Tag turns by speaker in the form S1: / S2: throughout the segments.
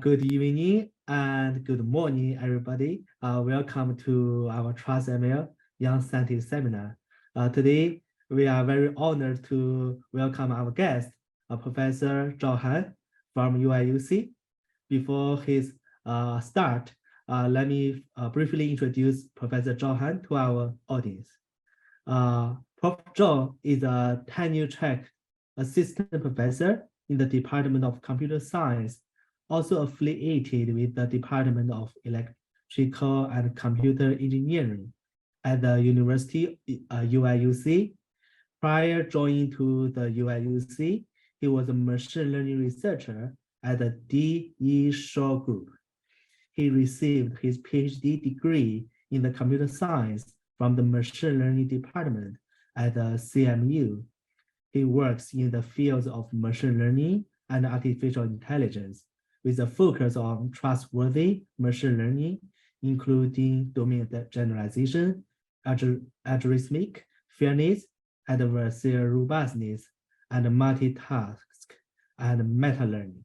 S1: Good evening and good morning, everybody. Welcome to our TrustML Young Scientist Seminar. Today, we are very honored to welcome our guest, Professor Zhao from UIUC. Before his start, let me briefly introduce Professor Zhao to our audience. Prof. Zhao is a tenure-track assistant professor in the Department of Computer Science, also affiliated with the Department of Electrical and Computer Engineering at the University UIUC. Prior joining to the UIUC, he was a machine learning researcher at the D.E. Shaw Group. He received his PhD degree in the computer science from the machine learning department at the CMU. He works in the fields of machine learning and artificial intelligence, with a focus on trustworthy machine learning, including domain generalization, algorithmic fairness, adversarial robustness, and multitask and meta-learning.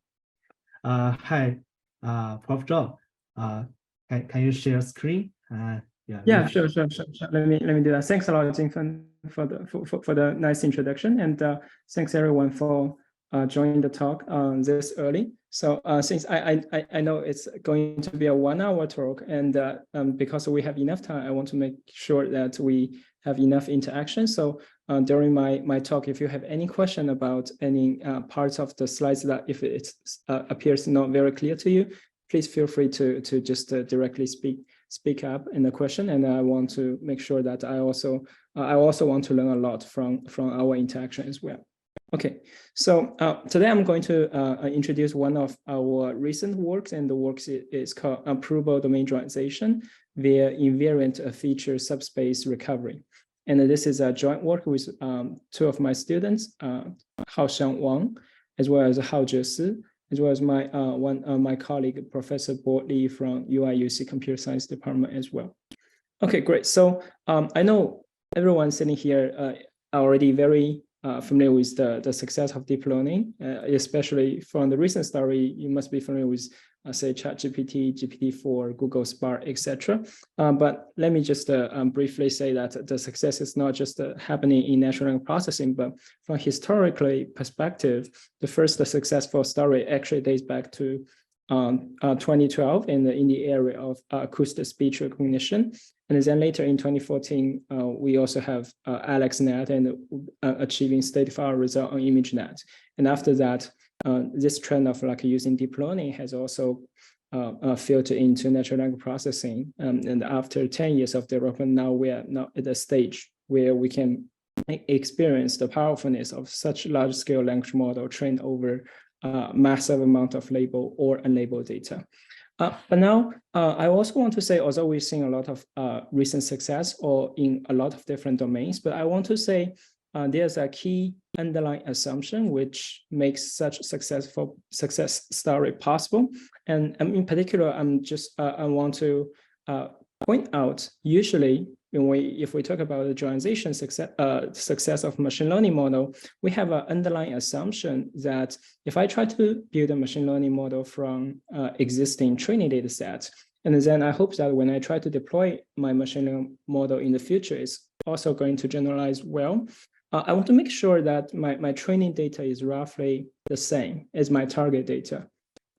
S1: Hi, Prof. Zhao. Can you share screen?
S2: Yeah, sure. Let me do that. Thanks a lot, Jingfen, for the nice introduction, and thanks everyone for joining the talk this early. So since I know it's going to be a 1 hour talk, and because we have enough time, I want to make sure that we have enough interaction. So during my talk, if you have any question about any parts of the slides that if it appears not very clear to you, please feel free to just directly speak up in the question, and I want to make sure that I also want to learn a lot from our interaction as well. Okay, so today I'm going to introduce one of our recent works, and the work is called Provable Domain Generalization via Invariant Feature Subspace Recovery. And this is a joint work with two of my students, Haoxiang Wang, as well as Hao Zhesi, as well as my colleague, Professor Bo Li from UIUC Computer Science Department as well. Okay, great. So I know everyone sitting here are already very familiar with the success of deep learning, especially from the recent story. You must be familiar with, say, ChatGPT, GPT-4, Google Spark, etc. But let me just briefly say that the success is not just happening in natural language processing, but from historically perspective, the first successful story actually dates back to 2012 in the area of acoustic speech recognition. And then later in 2014, we also have AlexNet and achieving state-of-the-art result on ImageNet. And after that, this trend of like using deep learning has also filtered into natural language processing. And after 10 years of development, now we are now at a stage where we can experience the powerfulness of such large-scale language model trained over massive amount of labeled or unlabeled data. But now, I also want to say, although we're seeing a lot of recent success or in a lot of different domains, but I want to say there's a key underlying assumption which makes such success story possible. And in particular, I want to point out, usually, if we talk about the generalization success of machine learning model, we have an underlying assumption that if I try to build a machine learning model from existing training data sets, and then I hope that when I try to deploy my machine learning model in the future, it's also going to generalize well. I want to make sure that my training data is roughly the same as my target data.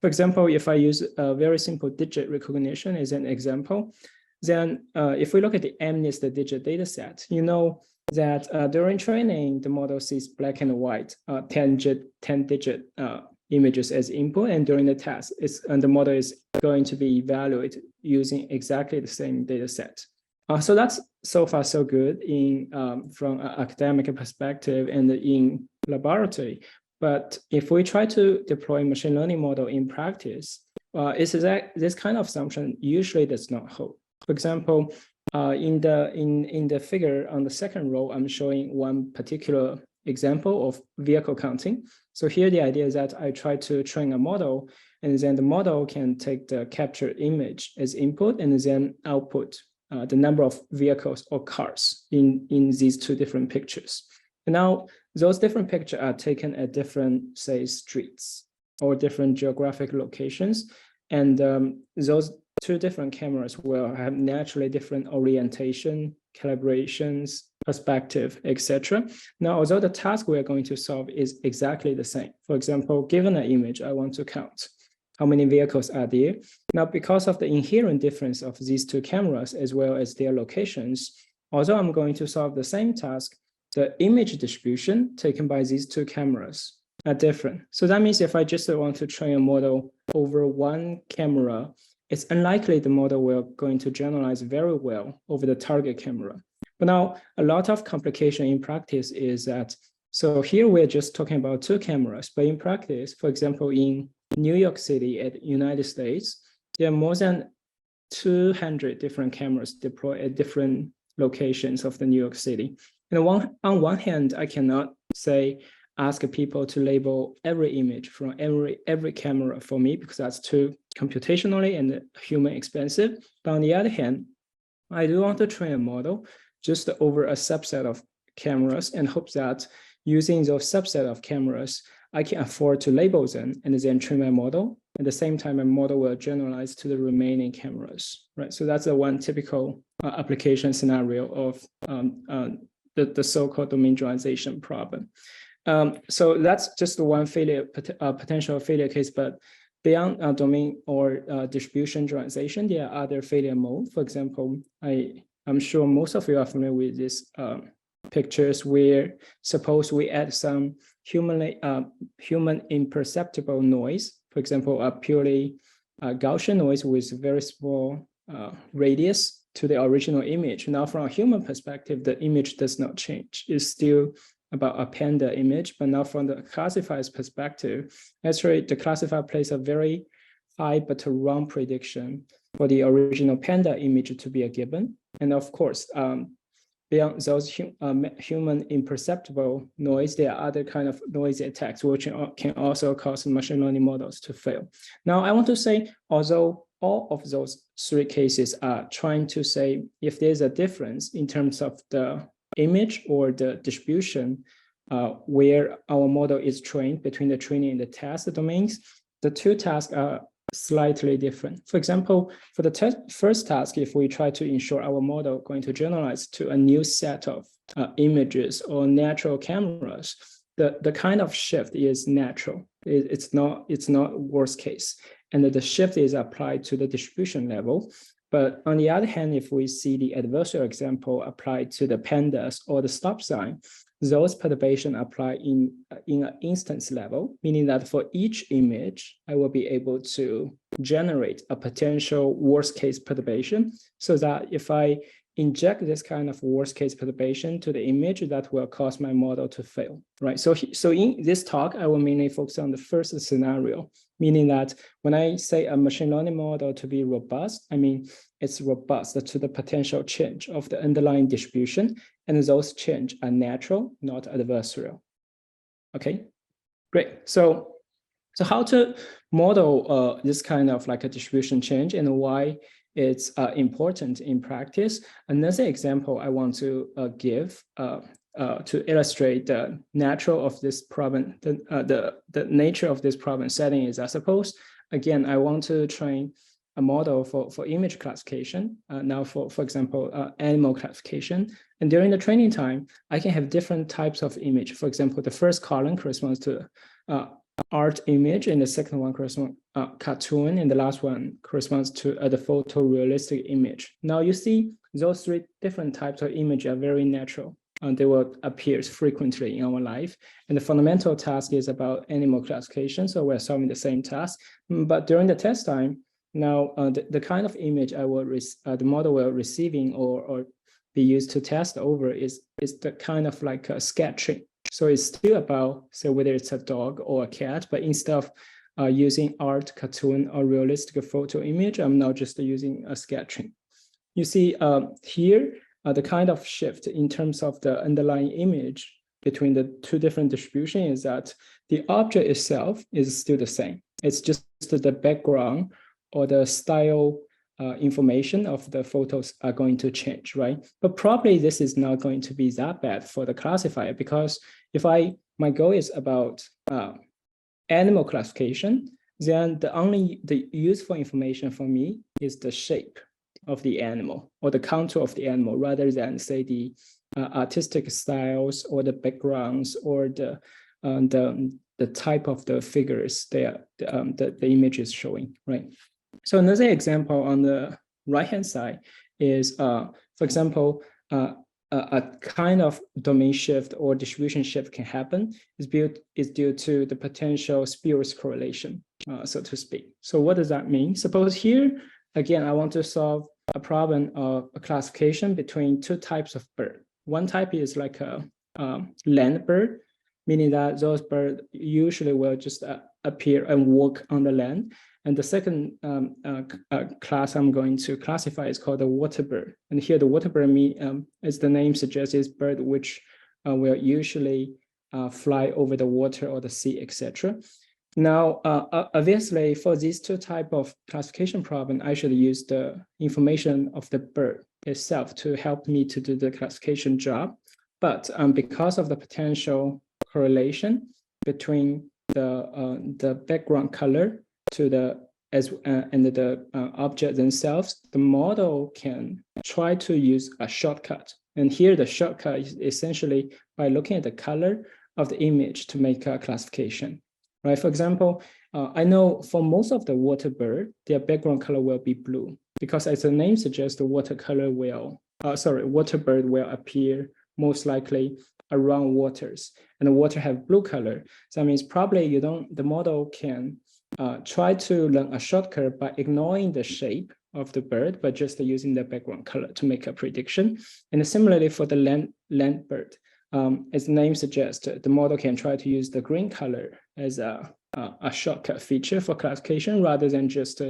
S2: For example, if I use a very simple digit recognition as an example, then if we look at the MNIST digit data set, you know that during training, the model sees black and white 10-digit images as input, and during the test, the model is going to be evaluated using exactly the same data set. So that's so far so good from an academic perspective and in laboratory. But if we try to deploy machine learning model in practice, this kind of assumption usually does not hold. For example, in the figure on the second row, I'm showing one particular example of vehicle counting. So here the idea is that I try to train a model, and then the model can take the captured image as input and then output the number of vehicles or cars in these two different pictures. And now those different pictures are taken at different, say, streets or different geographic locations. And those two different cameras will have naturally different orientation, calibrations, perspective, etc. Now, although the task we are going to solve is exactly the same. For example, given an image, I want to count how many vehicles are there. Now, because of the inherent difference of these two cameras, as well as their locations, although I'm going to solve the same task, the image distribution taken by these two cameras are different. So that means if I just want to train a model over one camera, it's unlikely the model will going to generalize very well over the target camera. But now a lot of complication in practice is that, so here we're just talking about two cameras, but in practice, for example, in New York City at United States, there are more than 200 different cameras deployed at different locations of the New York City. And on one hand, I cannot say, ask people to label every image from every camera for me, because that's too computationally and human expensive. But on the other hand, I do want to train a model just over a subset of cameras and hope that using those subset of cameras, I can afford to label them and then train my model. At the same time, my model will generalize to the remaining cameras, right? So that's the one typical application scenario of the so-called domain generalization problem. So that's just the one potential failure case, but beyond domain or distribution generalization, there are other failure modes. For example, I'm sure most of you are familiar with these pictures where suppose we add some human imperceptible noise, for example, a purely Gaussian noise with very small radius to the original image. Now, from a human perspective, the image does not change. It's still about a panda image, but now from the classifier's perspective, actually the classifier plays a very high but wrong prediction for the original panda image to be a given. And of course, beyond those human imperceptible noise, there are other kind of noisy attacks which can also cause machine learning models to fail. Now, I want to say, although all of those three cases are trying to say if there's a difference in terms of the image or the distribution where our model is trained between the training and the test domains, the two tasks are slightly different. For example, for the first task, if we try to ensure our model going to generalize to a new set of images or natural cameras, the kind of shift is natural. It's not worst case. And the shift is applied to the distribution level. But on the other hand, if we see the adversarial example applied to the pandas or the stop sign, those perturbations apply in an instance level, meaning that for each image, I will be able to generate a potential worst case perturbation, so that if I inject this kind of worst case perturbation to the image, that will cause my model to fail, right? So in this talk, I will mainly focus on the first scenario, meaning that when I say a machine learning model to be robust, I mean it's robust to the potential change of the underlying distribution, and those change are natural, not adversarial. Okay, great. So how to model this kind of like a distribution change and why it's important in practice. Another example I want to give to illustrate the nature of this problem, the nature of this problem setting is, I suppose, again, I want to train a model for image classification, now for example, animal classification. And during the training time, I can have different types of image. For example, the first column corresponds to art image, and the second one corresponds cartoon, and the last one corresponds to the photorealistic image. Now you see those three different types of image are very natural, and they will appear frequently in our life. And the fundamental task is about animal classification, so we're solving the same task. But during the test time, now the kind of image the model will receiving or be used to test over is the kind of like a sketching. So it's still about, say, whether it's a dog or a cat, but instead of using art, cartoon, or realistic photo image, I'm now just using a sketching. You see here, the kind of shift in terms of the underlying image between the two different distributions is that the object itself is still the same. It's just the background or the style information of the photos are going to change, right? But probably this is not going to be that bad for the classifier, because if my goal is about animal classification, then the useful information for me is the shape of the animal or the contour of the animal, rather than say the artistic styles or the backgrounds or the type of the figures the image is showing, right? So another example on the right-hand side is, for example, a kind of domain shift or distribution shift can happen is due to the potential spurious correlation, so to speak. So what does that mean? Suppose here, again, I want to solve a problem of a classification between two types of bird. One type is like a land bird, meaning that those birds usually will just appear and walk on the land. And the second class I'm going to classify is called the water bird. And here the water bird, as the name suggests, is bird which will usually fly over the water or the sea, etc. Now, obviously, for these two types of classification problem, I should use the information of the bird itself to help me to do the classification job. But because of the potential correlation between the background color to the and the object themselves, the model can try to use a shortcut. And here the shortcut is essentially by looking at the color of the image to make a classification, right? For example, I know for most of the water bird, their background color will be blue, because as the name suggests, the water bird will appear most likely around waters, and the water have blue color. So that means probably the model can try to learn a shortcut by ignoring the shape of the bird, but just using the background color to make a prediction. And similarly for the land bird, as the name suggests, the model can try to use the green color as a shortcut feature for classification, rather than just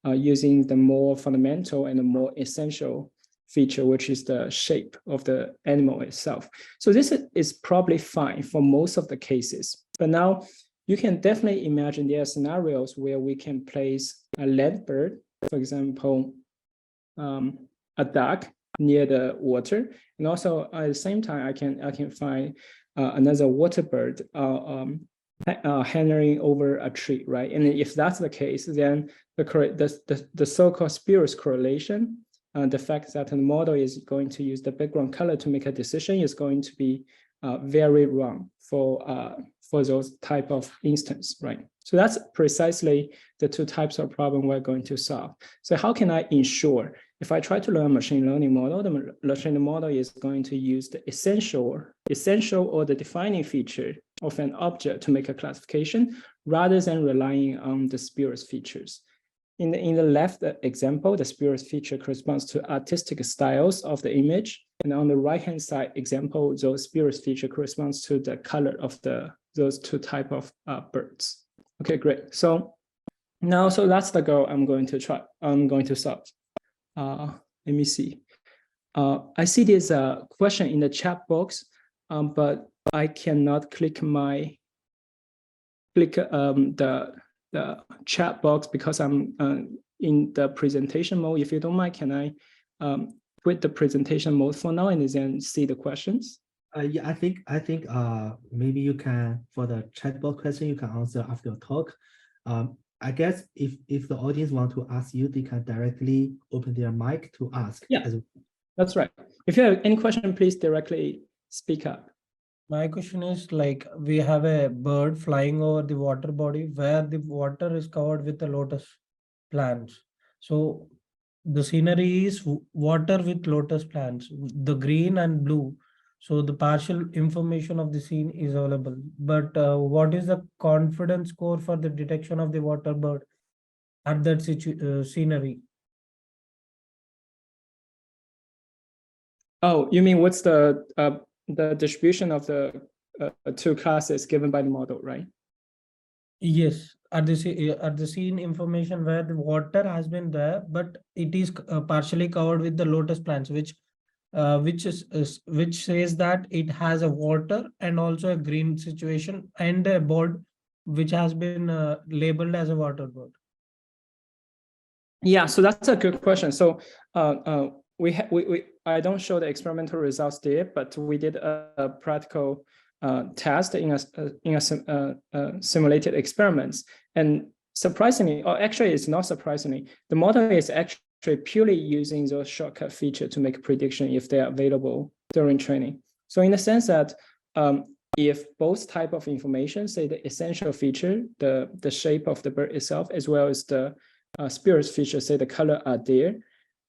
S2: using the more fundamental and the more essential feature, which is the shape of the animal itself. So this is probably fine for most of the cases. But now you can definitely imagine there are scenarios where we can place a land bird, for example, a duck near the water, and also at the same time I can find another water bird hovering over a tree, right? And if that's the case, then the so-called spurious correlation, the fact that the model is going to use the background color to make a decision, is going to be very wrong for those type of instance, right? So that's precisely the two types of problem we're going to solve. So how can I ensure, if I try to learn a machine learning model, the machine learning model is going to use the essential or the defining feature of an object to make a classification, rather than relying on the spurious features. In the left example, the spurious feature corresponds to artistic styles of the image. And on the right-hand side example, those spurious feature corresponds to the color of those two type of birds. Okay, great. So now, so that's the goal I'm going to solve. Let me see. I see there's a question in the chat box, but I cannot click the chat box because I'm in the presentation mode. If you don't mind, can I quit the presentation mode for now and then see the questions?
S1: Yeah, I think maybe you can, for the chat box question, you can answer after your talk. I guess if the audience want to ask you, they can directly open their mic to ask.
S2: Yeah, that's right. If you have any question, please directly speak up.
S3: My question is, like, we have a bird flying over the water body where the water is covered with the lotus plants. So the scenery is water with lotus plants, the green and blue. So the partial information of the scene is available. But what is the confidence score for the detection of the water bird at that scenery?
S2: Oh, you mean what's the distribution of the two classes given by the model, right?
S3: Yes, at the scene information where the water has been there, but it is partially covered with the lotus plants, which says that it has a water and also a green situation and a bird which has been labeled as a water bird.
S2: Yeah, so that's a good question. So I don't show the experimental results there, but we did a practical test in a simulated experiments. And surprisingly, or actually it's not surprisingly, the model is actually purely using those shortcut features to make a prediction if they are available during training. So in the sense that if both type of information, say the essential feature, the shape of the bird itself, as well as the spurious feature, say the color are there,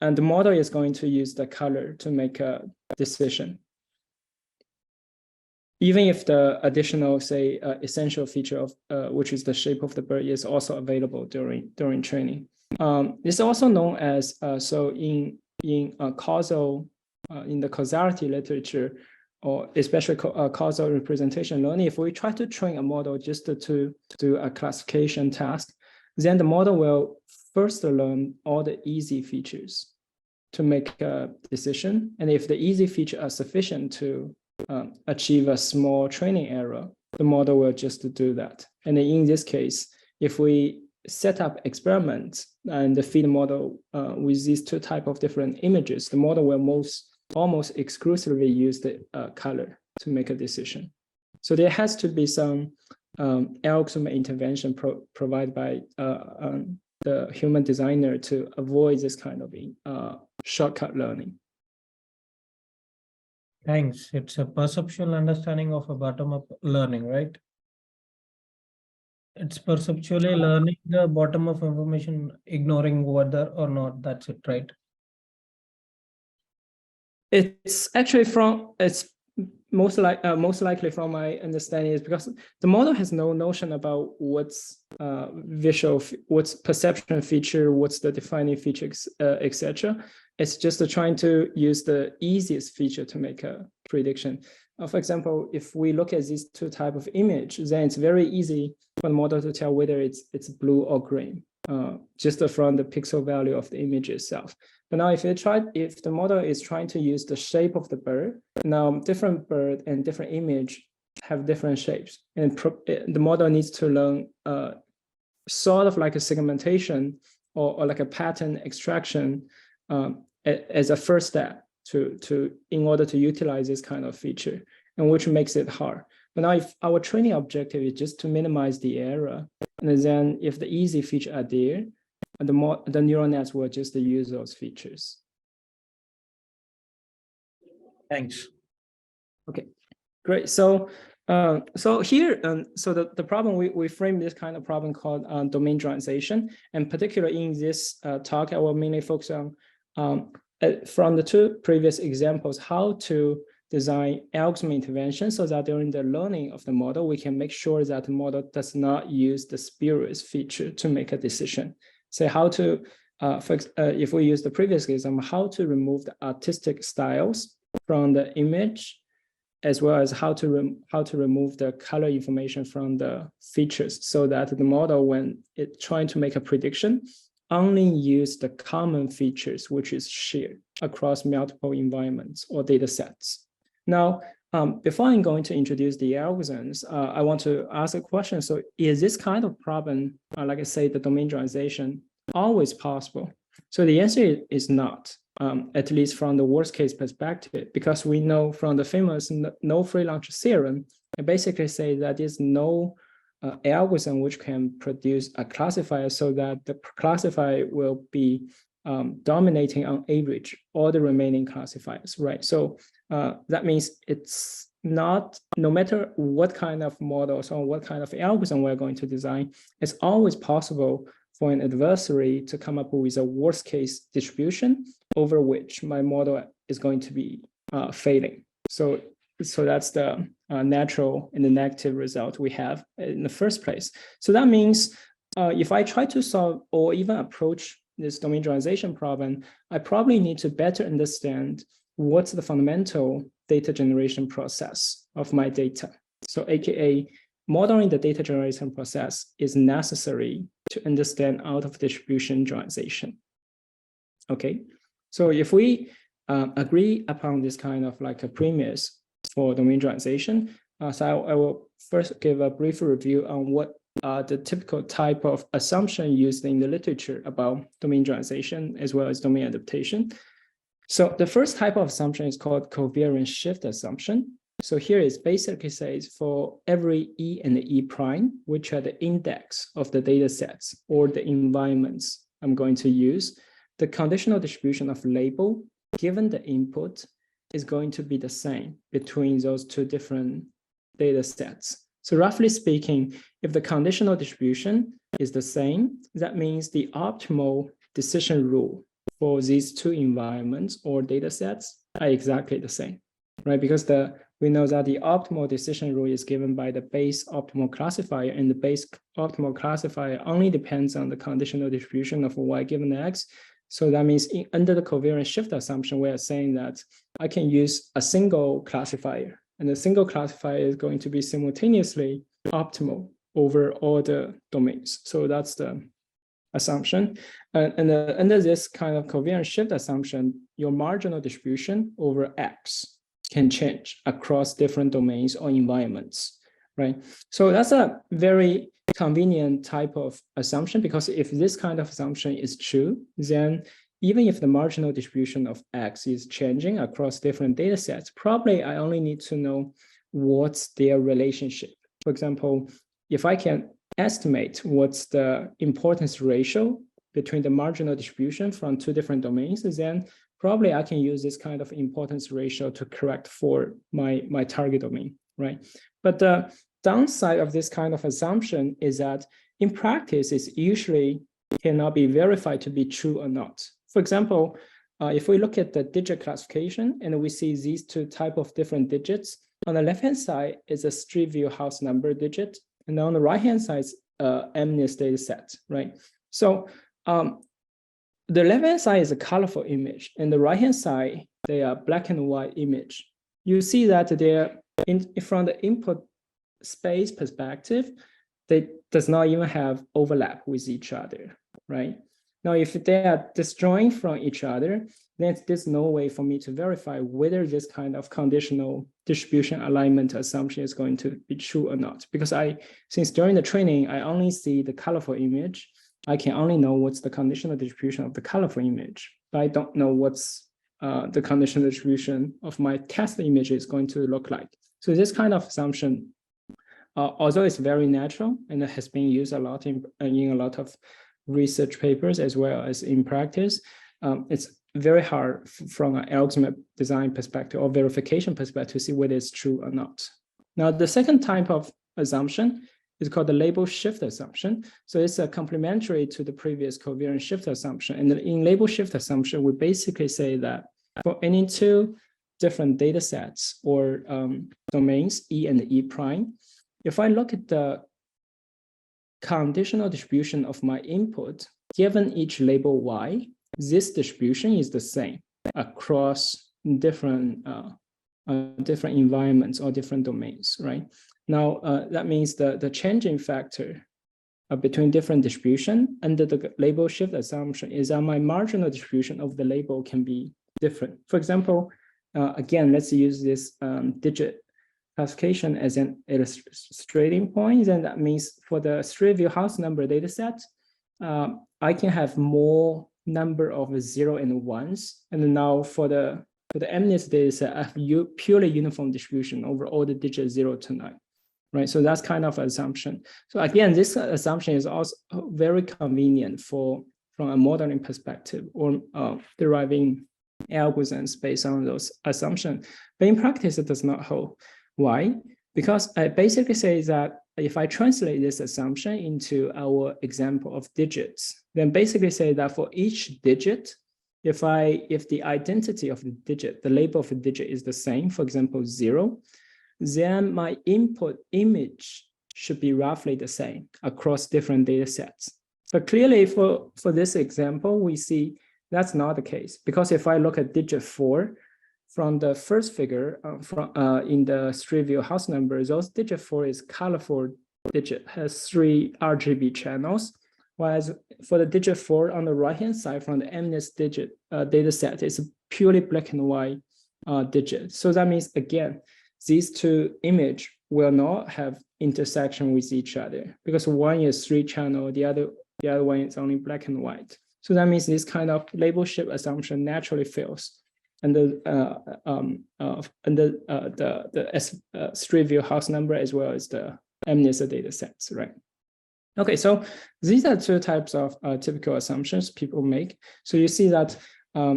S2: and the model is going to use the color to make a decision. Even if the additional, say, essential feature of which is the shape of the bird is also available during training. It's also known as so in causal in the causality literature, or especially causal representation learning. If we try to train a model just to do a classification task, then the model will first learn all the easy features to make a decision, and if the easy features are sufficient to achieve a small training error, the model will just do that. And in this case, if we set up experiments and feed the model with these two types of different images, the model will almost exclusively use the color to make a decision. So there has to be some algorithm intervention provided by the human designer to avoid this kind of shortcut learning.
S3: Thanks. It's a perceptual understanding of a bottom-up learning, right? It's perceptually learning the bottom of information, ignoring whether or not. That's it, right?
S2: It's actually it's most likely from my understanding is because the model has no notion about what's visual, what's perception feature, what's the defining features, etc. It's just trying to use the easiest feature to make a prediction. For example, if we look at these two types of image, then it's very easy for the model to tell whether it's blue or green, just from the pixel value of the image itself. But now if the model is trying to use the shape of the bird, now different bird and different image have different shapes, and the model needs to learn sort of like a segmentation or like a pattern extraction as a first step in order to utilize this kind of feature, and which makes it hard. But now if our training objective is just to minimize the error, and then if the easy features are there, and the neural nets will just use those features.
S3: Thanks.
S2: Okay, great. So here, so the problem we frame this kind of problem called domain generalization, and particularly in this talk, I will mainly focus on from the two previous examples, how to design algorithm intervention so that during the learning of the model, we can make sure that the model does not use the spurious feature to make a decision. Say how to, if we use the previous example, how to remove the artistic styles from the image, as well as how to remove the color information from the features, so that the model, when it's trying to make a prediction, only use the common features which is shared across multiple environments or data sets. Now, before I'm going to introduce the algorithms, I want to ask a question. So is this kind of problem, like I say, the domain generalization, always possible? So the answer is not, at least from the worst case perspective, because we know from the famous no free lunch theorem, it basically says that there's no algorithm which can produce a classifier so that the classifier will be dominating on average all the remaining classifiers, right? So that means it's not, no matter what kind of models or what kind of algorithm we're going to design, it's always possible for an adversary to come up with a worst case distribution over which my model is going to be failing. So that's the natural and the negative result we have in the first place. So that means if I try to solve or even approach this domain generalization problem, I probably need to better understand what's the fundamental data generation process of my data. So AKA, modeling the data generation process is necessary to understand out of distribution generalization. Okay, so if we agree upon this kind of like a premise for domain generalization, so I will first give a brief review on what are the typical type of assumption used in the literature about domain generalization as well as domain adaptation. So the first type of assumption is called covariance shift assumption. So here is basically says for every E and E prime, which are the index of the data sets or the environments I'm going to use, the conditional distribution of label given the input is going to be the same between those two different data sets. So roughly speaking, if the conditional distribution is the same, that means the optimal decision rule for these two environments or data sets are exactly the same, right? Because we know that the optimal decision rule is given by the base optimal classifier, and the base optimal classifier only depends on the conditional distribution of y given x. So that means under the covariance shift assumption, we are saying that I can use a single classifier, and the single classifier is going to be simultaneously optimal over all the domains. So that's the assumption. And under this kind of covariance shift assumption, your marginal distribution over x can change across different domains or environments, right? So that's a very convenient type of assumption, because if this kind of assumption is true, then even if the marginal distribution of x is changing across different data sets, probably I only need to know what's their relationship. For example, if I can estimate what's the importance ratio between the marginal distribution from two different domains, then probably I can use this kind of importance ratio to correct for my target domain, right? But the downside of this kind of assumption is that in practice, it usually cannot be verified to be true or not. For example, if we look at the digit classification and we see these two type of different digits, on the left-hand side is a street view house number digit, and on the right-hand side is MNIST data set, right? So the left-hand side is a colorful image, and the right-hand side, they are black and white image. You see that they're from the input space perspective, they does not even have overlap with each other, right? Now, if they are disjoint from each other, then there's no way for me to verify whether this kind of conditional distribution alignment assumption is going to be true or not. Because since during the training, I only see the colorful image, I can only know what's the conditional distribution of the colorful image, but I don't know what's the conditional distribution of my test image is going to look like. So this kind of assumption, although it's very natural and it has been used a lot in a lot of research papers as well as in practice, it's very hard from an algorithm design perspective or verification perspective to see whether it's true or not. Now, the second type of assumption is called the label shift assumption. So it's complementary to the previous covariance shift assumption. And in label shift assumption, we basically say that for any two different data sets or domains, E and E prime, if I look at the conditional distribution of my input, given each label y, this distribution is the same across different environments or different domains, right? Now, that means the changing factor between different distribution under the label shift assumption is that my marginal distribution of the label can be different. For example, again, let's use this digit classification as an illustrating point. And that means for the street view house number data set, I can have more number of 0 and 1s. And now for the MNIST data set, I have purely uniform distribution over all the digits 0 to 9. Right, so that's kind of an assumption. So again, this assumption is also very convenient from a modeling perspective or deriving algorithms based on those assumptions. But in practice, it does not hold. Why? Because I basically say that if I translate this assumption into our example of digits, then basically say that for each digit, if the identity of the digit, the label of the digit is the same, for example, 0, then my input image should be roughly the same across different data sets. But clearly for this example, we see that's not the case, because if I look at digit 4 from the first figure in the street view house number, those digit 4 is colorful digit, has 3 RGB channels, whereas for the digit 4 on the right-hand side from the MNIST digit data set, it's a purely black and white digit. So that means, again, these two images will not have intersection with each other because one is 3 channel, the other one is only black and white. So that means this kind of label shift assumption naturally fails. and the Street View house number as well as the MNIST data sets, right? Okay, so these are two types of typical assumptions people make. So you see that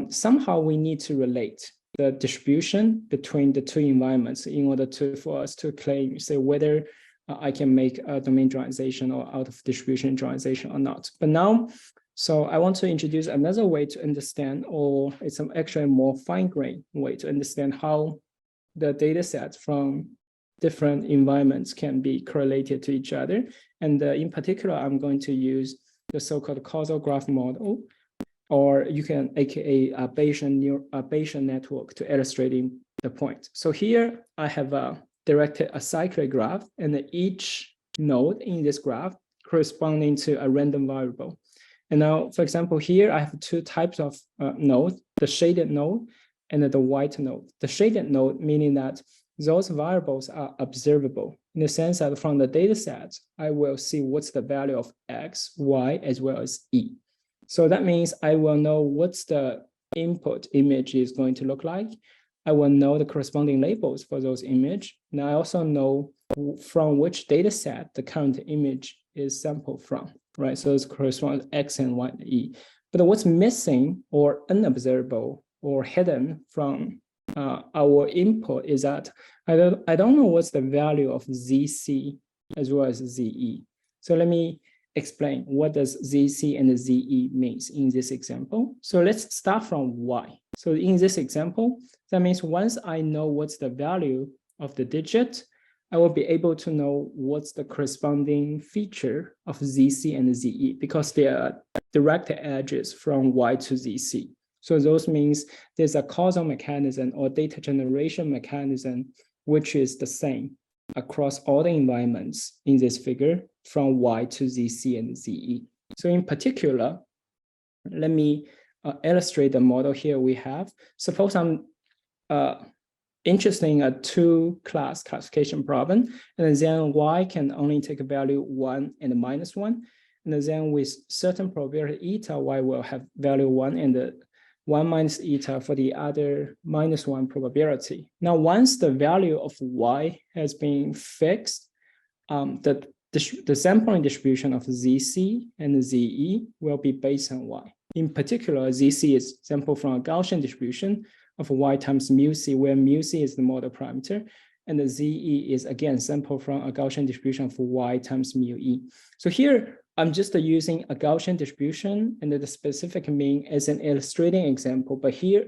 S2: somehow we need to relate the distribution between the two environments in order for us to claim, say, whether I can make a domain generalization or out of distribution generalization or not. But now, so I want to introduce another way to understand, or it's actually a more fine-grained way to understand how the data sets from different environments can be correlated to each other. And in particular, I'm going to use the so-called causal graph model, or you can, aka a Bayesian network, to illustrating the point. So here I have directed a cyclic graph, and each node in this graph corresponding to a random variable. And now, for example, here I have two types of nodes, the shaded node and the white node. The shaded node meaning that those variables are observable in the sense that from the data set, I will see what's the value of X, Y, as well as E. So that means I will know what's the input image is going to look like. I will know the corresponding labels for those images. And I also know from which data set the current image is sampled from, right? So it's corresponds X and Y and E. But what's missing or unobservable or hidden from our input is that I don't know what's the value of ZC as well as ZE. So let me explain what does ZC and ZE means in this example. So let's start from Y. So in this example, that means once I know what's the value of the digit, I will be able to know what's the corresponding feature of ZC and ZE because they are direct edges from Y to ZC. So those means there's a causal mechanism or data generation mechanism, which is the same across all the environments in this figure from Y to ZC and ZE. So in particular, let me illustrate the model here we have. Suppose I'm interested in a two-class classification problem, and then Y can only take a value 1 and -1. And then with certain probability eta, Y will have value 1 and 1 minus eta for the other -1 probability. Now, once the value of Y has been fixed, the sampling distribution of ZC and ZE will be based on Y. In particular, ZC is sampled from a Gaussian distribution of Y times mu C, where mu C is the model parameter, and the ZE is again sampled from a Gaussian distribution of Y times mu E. So here, I'm just using a Gaussian distribution and the specific mean as an illustrating example, but here,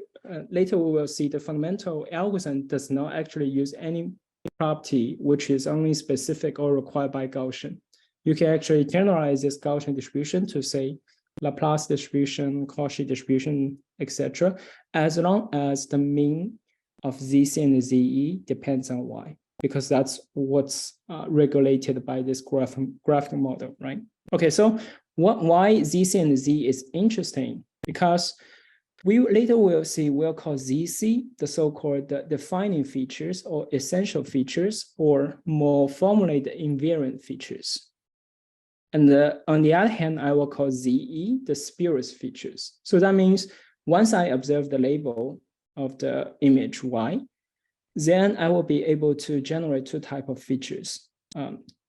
S2: later we will see the fundamental algorithm does not actually use any property which is only specific or required by Gaussian. You can actually generalize this Gaussian distribution to say Laplace distribution, Cauchy distribution, etc., as long as the mean of ZC and ZE depends on Y, because that's what's regulated by this graphical model, right? Okay, so why ZC and Z is interesting, because we later will see, we'll call ZC the so-called defining features or essential features, or more formulated invariant features. And on the other hand, I will call ZE the spurious features. So that means once I observe the label of the image Y, then I will be able to generate two types of features.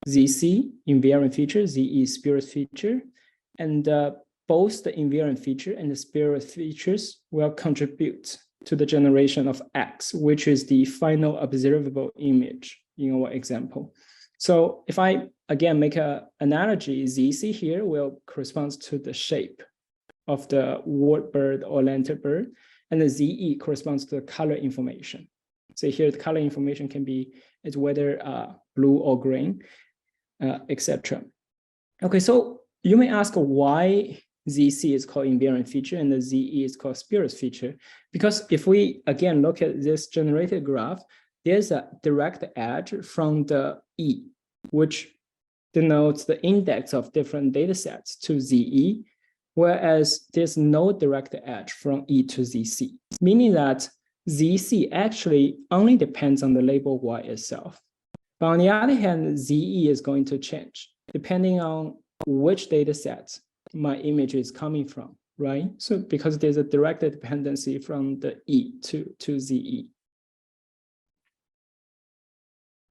S2: ZC, invariant feature, ZE, spurious feature. And both the invariant feature and the spurious features will contribute to the generation of X, which is the final observable image in our example. So if I, again, make an analogy, ZC here will correspond to the shape of the word bird or lantern bird, and the ZE corresponds to the color information. So here the color information can be it's whether blue or green, etc. Okay, so you may ask why ZC is called invariant feature and the ZE is called spurious feature. Because if we, again, look at this generated graph, there's a direct edge from the E, which denotes the index of different data sets to ZE, whereas there's no direct edge from E to ZC, meaning that ZC actually only depends on the label Y itself. But on the other hand, ZE is going to change depending on which data sets my image is coming from. right? So because there's a direct dependency from the E to ZE.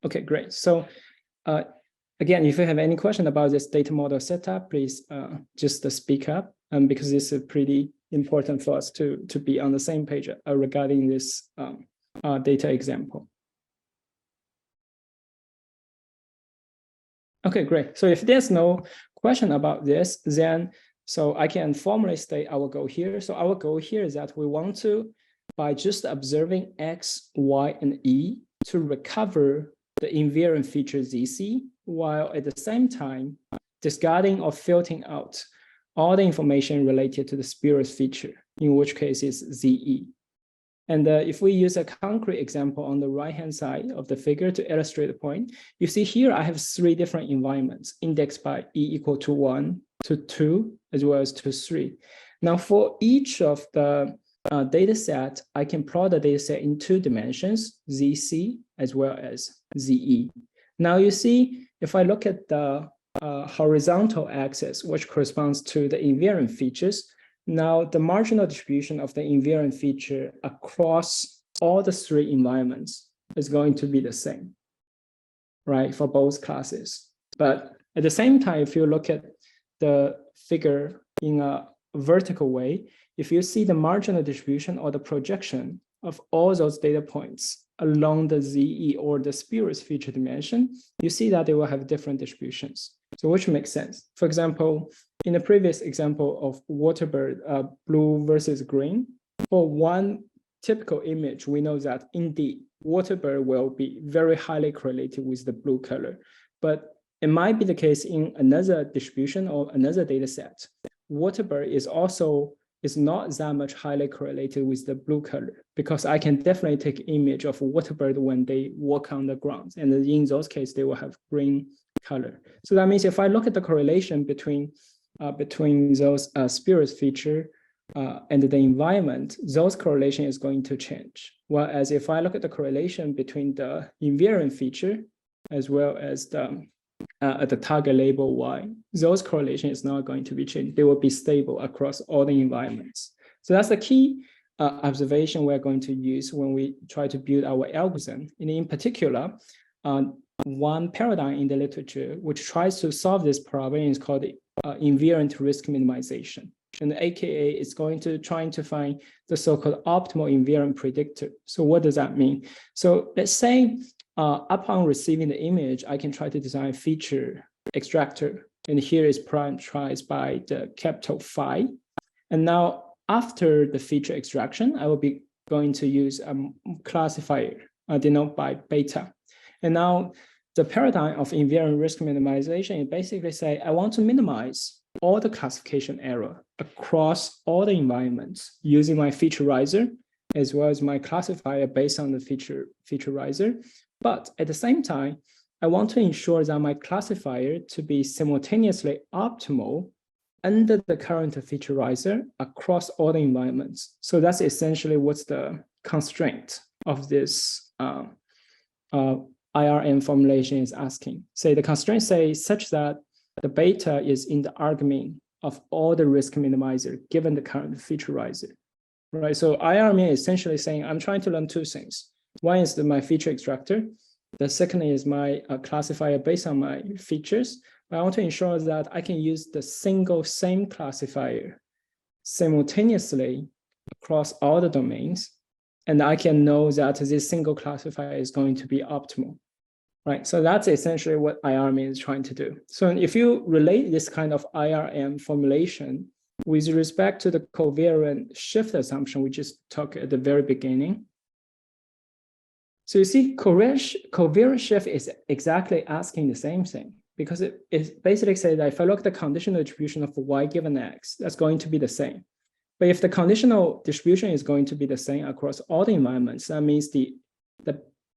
S2: Okay, great. So again, if you have any question about this data model setup, please just speak up, because this is pretty important for us to be on the same page regarding this data example. Okay, great. So if there's no question about this, then so I can formally state our goal here. So our goal here is that we want to, by just observing X, Y, and E, to recover the invariant feature ZC, while at the same time discarding or filtering out all the information related to the spurious feature, in which case is ZE. And if we use a concrete example on the right-hand side of the figure to illustrate the point, you see here I have 3 different environments indexed by E equal to 1 to 2, as well as to 3. Now for each of the data set, I can plot the data set in 2 dimensions, ZC as well as ZE. Now you see, if I look at the horizontal axis, which corresponds to the invariant features, now the marginal distribution of the invariant feature across all the 3 environments is going to be the same, right, for both classes. But at the same time, if you look at the figure in a vertical way, if you see the marginal distribution or the projection of all those data points along the ZE or the spurious feature dimension, you see that they will have different distributions. So which makes sense. For example, in the previous example of waterbird, blue versus green, for one typical image, we know that indeed waterbird will be very highly correlated with the blue color. But it might be the case in another distribution or another data set. Waterbird is not that much highly correlated with the blue color, because I can definitely take image of waterbird when they walk on the ground. And in those cases, they will have green color. So that means if I look at the correlation between those spurious feature and the environment, those correlation is going to change. Whereas if I look at the correlation between the invariant feature as well as the at the target label Y, those correlation is not going to be changed. They will be stable across all the environments. So that's the key observation we're going to use when we try to build our algorithm. And in particular, one paradigm in the literature which tries to solve this problem is called invariant risk minimization. And AKA is going to trying to find the so-called optimal invariant predictor. So what does that mean? So let's say upon receiving the image, I can try to design a feature extractor. And here is parameterized by the capital phi. And now after the feature extraction, I will be going to use a classifier denoted by beta. And now the paradigm of invariant risk minimization is basically say, I want to minimize all the classification error across all the environments using my featureizer as well as my classifier based on the featureizer. But at the same time, I want to ensure that my classifier to be simultaneously optimal under the current featureizer across all the environments. So that's essentially what's the constraint of this IRM formulation is asking. Say the constraint say such that the beta is in the argument of all the risk minimizer given the current featureizer, right? So IRM is essentially saying I'm trying to learn 2 things. One is my feature extractor. The second is my classifier based on my features. I want to ensure that I can use the same classifier simultaneously across all the domains. And I can know that this single classifier is going to be optimal, right? So that's essentially what IRM is trying to do. So if you relate this kind of IRM formulation with respect to the covariant shift assumption we just talked at the very beginning, so you see, covariant shift is exactly asking the same thing, because it basically says that if I look at the conditional distribution of Y given X, that's going to be the same. But if the conditional distribution is going to be the same across all the environments, that means the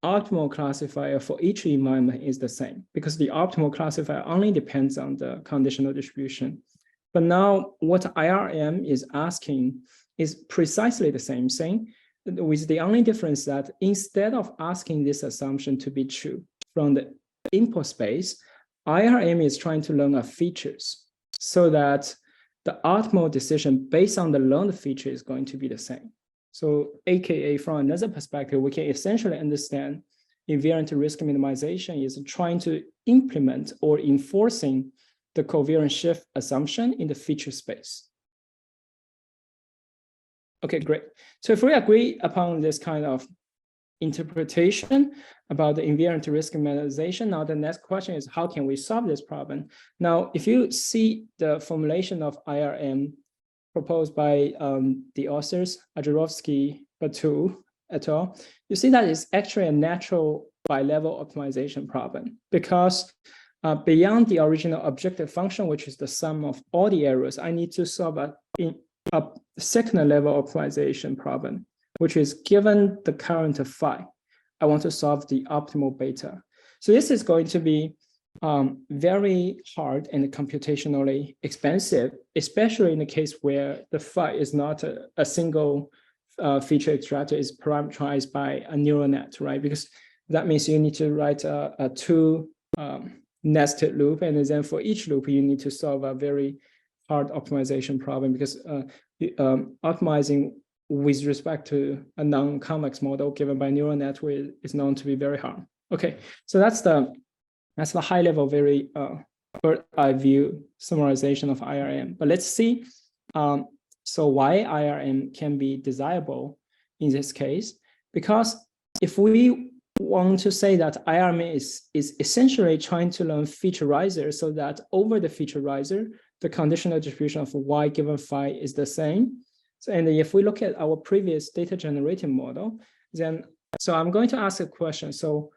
S2: optimal classifier for each environment is the same, because the optimal classifier only depends on the conditional distribution. But now what IRM is asking is precisely the same thing, with the only difference that instead of asking this assumption to be true from the input space, IRM is trying to learn features so that the optimal decision based on the learned feature is going to be the same. So AKA from another perspective, we can essentially understand invariant risk minimization is trying to implement or enforcing the covariance shift assumption in the feature space. Okay, great. So if we agree upon this kind of interpretation about the invariant risk minimization, now the next question is how can we solve this problem? Now, if you see the formulation of IRM proposed by the authors, Ajarovsky, Batu, et al., you see that it's actually a natural bi-level optimization problem because beyond the original objective function, which is the sum of all the errors, I need to solve a second level optimization problem, which is given the current of phi, I want to solve the optimal beta. So this is going to be very hard and computationally expensive, especially in the case where the phi is not a single feature extractor, is parameterized by a neural net, right? Because that means you need to write a two nested loop, and then for each loop, you need to solve a very hard optimization problem because optimizing with respect to a non-convex model given by neural network is known to be very hard. Okay, so that's the high level, very bird eye view summarization of IRM. But let's see, so why IRM can be desirable in this case? Because if we want to say that IRM is essentially trying to learn featureizer so that over the featureizer, the conditional distribution of y given phi is the same. So, and if we look at our previous data generating model, then, so I'm going to ask a question. So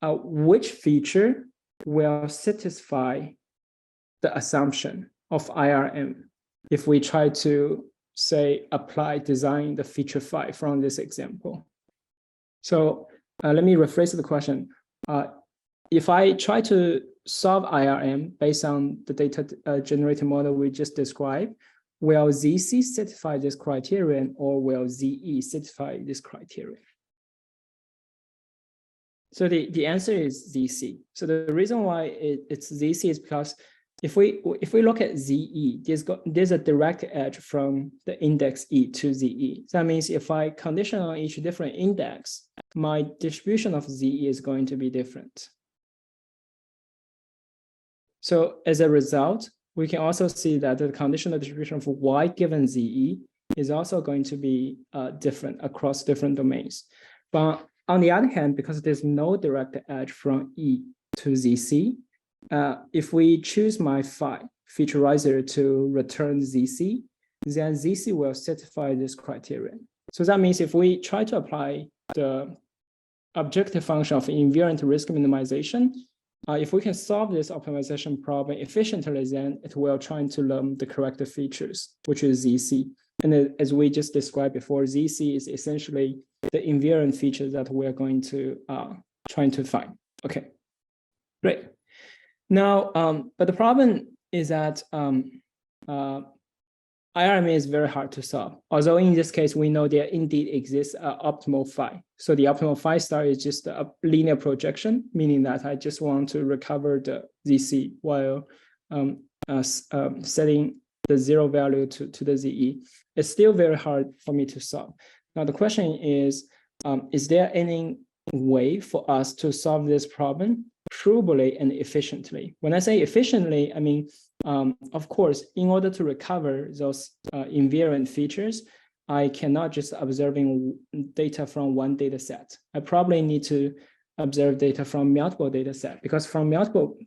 S2: which feature will satisfy the assumption of IRM if we try to say design the feature phi from this example? So let me rephrase the question. If I try to solve IRM based on the data generating model we just described, will ZC satisfy this criterion or will ZE satisfy this criterion? So the answer is ZC. So the reason why it's ZC is because if we look at ZE, there's a direct edge from the index E to ZE. So that means if I condition on each different index, my distribution of ZE is going to be different. So as a result, we can also see that the conditional distribution for y given ZE is also going to be different across different domains. But on the other hand, because there's no direct edge from E to ZC, if we choose my phi featureizer to return ZC, then ZC will satisfy this criterion. So that means if we try to apply the objective function of invariant risk minimization, if we can solve this optimization problem efficiently, then it will try to learn the correct features, which is ZC. And as we just described before, ZC is essentially the invariant feature that we're going to trying to find. Okay, great. Now, but the problem is that IRM is very hard to solve. Although in this case, we know there indeed exists an optimal phi. So the optimal phi star is just a linear projection, meaning that I just want to recover the ZC while setting the zero value to the ZE. It's still very hard for me to solve. Now the question is there any way for us to solve this problem provably and efficiently? When I say efficiently, I mean, of course, in order to recover those invariant features, I cannot just observing data from one data set. I probably need to observe data from multiple data set, because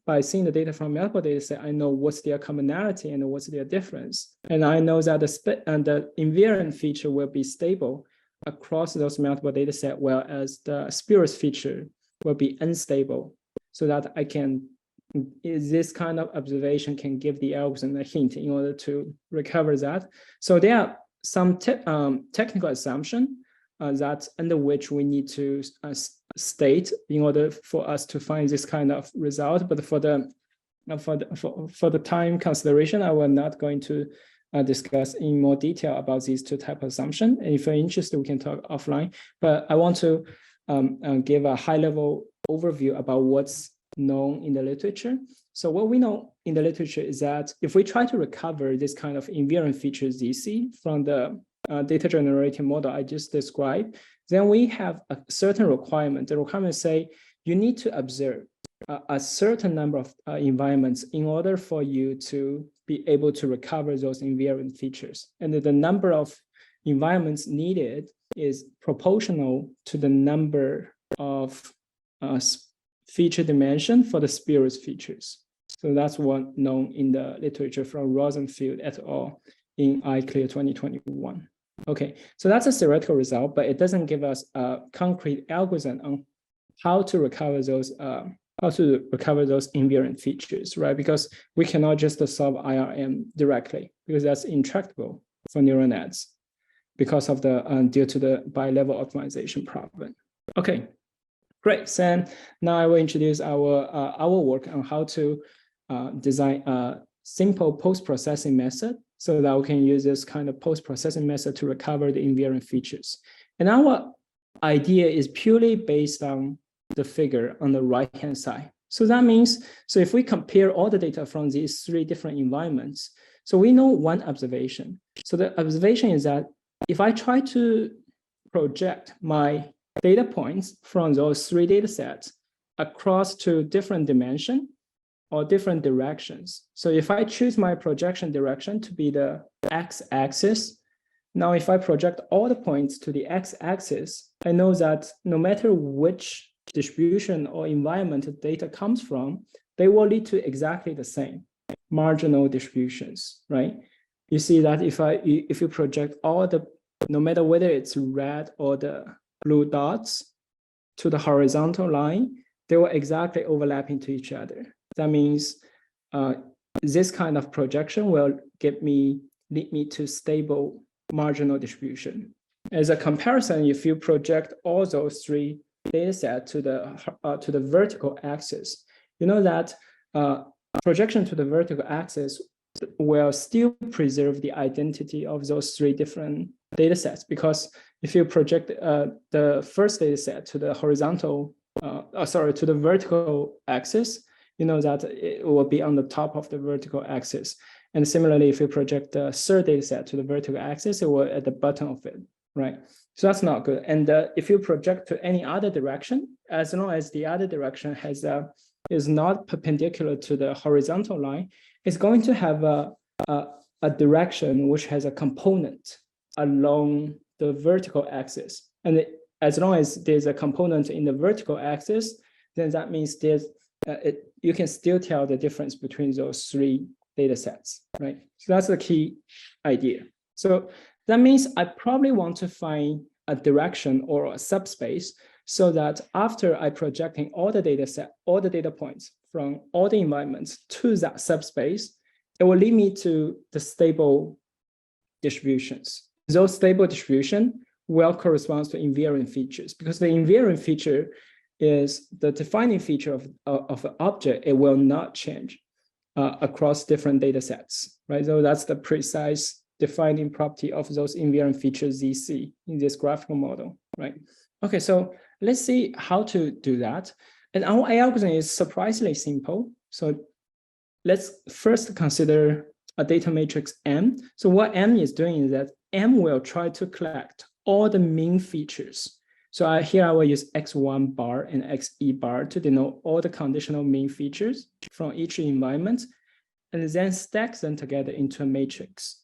S2: by seeing the data from multiple data set, I know what's their commonality and what's their difference. And I know that the invariant feature will be stable across those multiple data set, whereas the spurious feature will be unstable, so that I can, this kind of observation can give the algorithm a hint in order to recover that. So there are some technical assumption that under which we need to state in order for us to find this kind of result. But for the time consideration, I will not going to discuss in more detail about these two type of assumption. And if you're interested, we can talk offline. But I want to give a high level overview about what's known in the literature. So what we know in the literature is that if we try to recover this kind of invariant features ZC from the data generating model I just described, then we have a certain requirement. The requirements say you need to observe a certain number of environments in order for you to be able to recover those invariant features. And the number of environments needed is proportional to the number of feature dimension for the spurious features. So that's one known in the literature from Rosenfield et al. In iClear 2021. Okay, so that's a theoretical result, but it doesn't give us a concrete algorithm on how to recover those invariant features, right? Because we cannot just solve IRM directly because that's intractable for neural nets because of the due to the bi-level optimization problem. Okay, great. So now I will introduce our work on how to design a simple post-processing method so that we can use this kind of post-processing method to recover the invariant features. And our idea is purely based on the figure on the right-hand side. So that means, so if we compare all the data from these three different environments, so we know one observation. So the observation is that if I try to project my data points from those three data sets across to different dimensions, or different directions. So if I choose my projection direction to be the x-axis, now if I project all the points to the x-axis, I know that no matter which distribution or environment the data comes from, they will lead to exactly the same marginal distributions, right? You see that if you project all the, no matter whether it's red or the blue dots to the horizontal line, they will exactly overlap into each other. That means this kind of projection will lead me to stable marginal distribution. As a comparison, if you project all those three data sets to the vertical axis, you know that projection to the vertical axis will still preserve the identity of those three different data sets, because if you project the first data set to the horizontal, to the vertical axis, you know that it will be on the top of the vertical axis. And similarly, if you project the third data set to the vertical axis, it will at the bottom of it, right? So that's not good. And if you project to any other direction, as long as the other direction is not perpendicular to the horizontal line, it's going to have a direction which has a component along the vertical axis. And as long as there's a component in the vertical axis, then that means you can still tell the difference between those three data sets, right? So that's the key idea. So that means I probably want to find a direction or a subspace so that after I projecting all the data points from all the environments to that subspace, it will lead me to the stable distributions. Those stable distributions will correspond to invariant features, because the invariant feature is the defining feature of an object. It will not change across different data sets, right? So that's the precise defining property of those invariant features ZC in this graphical model, right? Okay, so let's see how to do that. And our algorithm is surprisingly simple. So let's first consider a data matrix M. So what M is doing is that M will try to collect all the mean features. So here I will use X1 bar and XE bar to denote all the conditional mean features from each environment, and then stack them together into a matrix,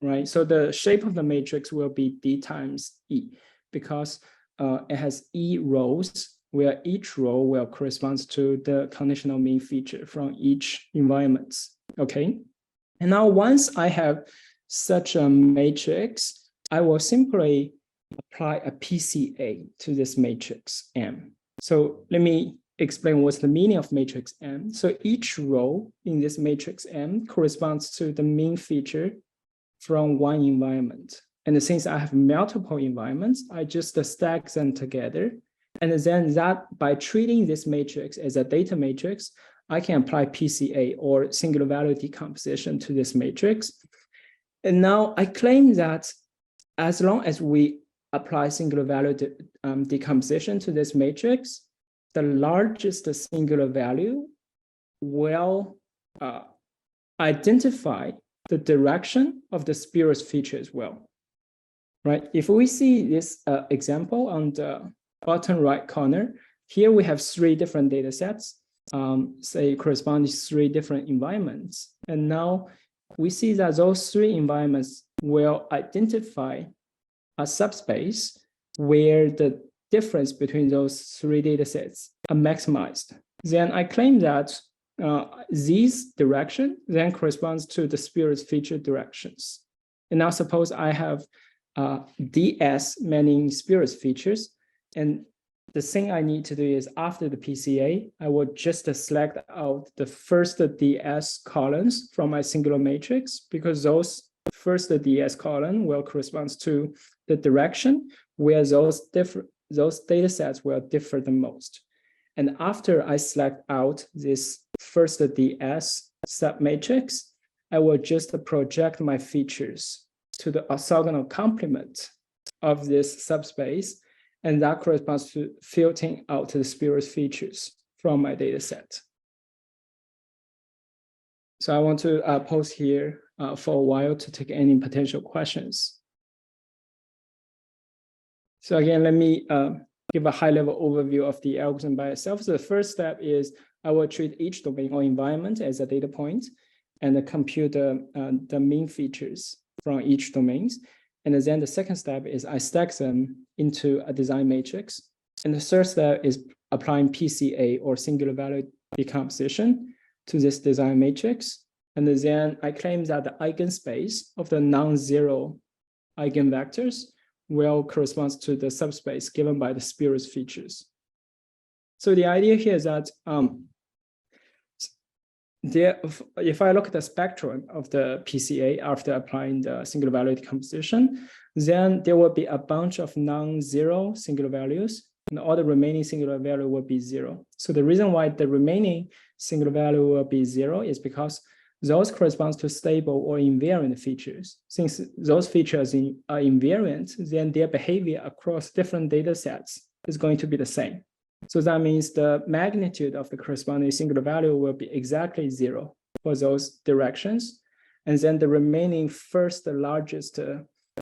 S2: right? So the shape of the matrix will be D times E, because it has E rows, where each row will correspond to the conditional mean feature from each environment, okay? And now once I have such a matrix, I will simply apply a PCA to this matrix M. So let me explain what's the meaning of matrix M. So each row in this matrix M corresponds to the mean feature from one environment. And since I have multiple environments, I just stack them together. And then that by treating this matrix as a data matrix, I can apply PCA or singular value decomposition to this matrix. And now I claim that as long as we apply singular value decomposition to this matrix, the largest singular value will identify the direction of the spurious feature as well, right? If we see this example on the bottom right corner, here we have 3 different data sets, say corresponding to 3 different environments. And now we see that those 3 environments will identify a subspace where the difference between those 3 data sets are maximized. Then I claim that these direction then corresponds to the spurious feature directions. And now suppose I have DS, meaning spurious features, and the thing I need to do is after the PCA, I will just select out the first DS columns from my singular matrix, because those first DS column will correspond to the direction where those data sets will differ the most. And after I select out this first DS submatrix, I will just project my features to the orthogonal complement of this subspace, and that corresponds to filtering out the spurious features from my data set. So I want to pause here for a while to take any potential questions. So again, let me give a high-level overview of the algorithm by itself. So the first step is I will treat each domain or environment as a data point and compute the mean features from each domains. And then the second step is I stack them into a design matrix. And the third step is applying PCA or singular value decomposition to this design matrix. And then I claim that the eigenspace of the non-zero eigenvectors will correspond to the subspace given by the spurious features. So the idea here is that if I look at the spectrum of the PCA after applying the singular value decomposition, then there will be a bunch of non-zero singular values, and all the remaining singular value will be 0. So the reason why the remaining singular value will be 0 is because those corresponds to stable or invariant features. Since those features are invariant, then their behavior across different data sets is going to be the same. So that means the magnitude of the corresponding singular value will be exactly 0 for those directions. And then the remaining first largest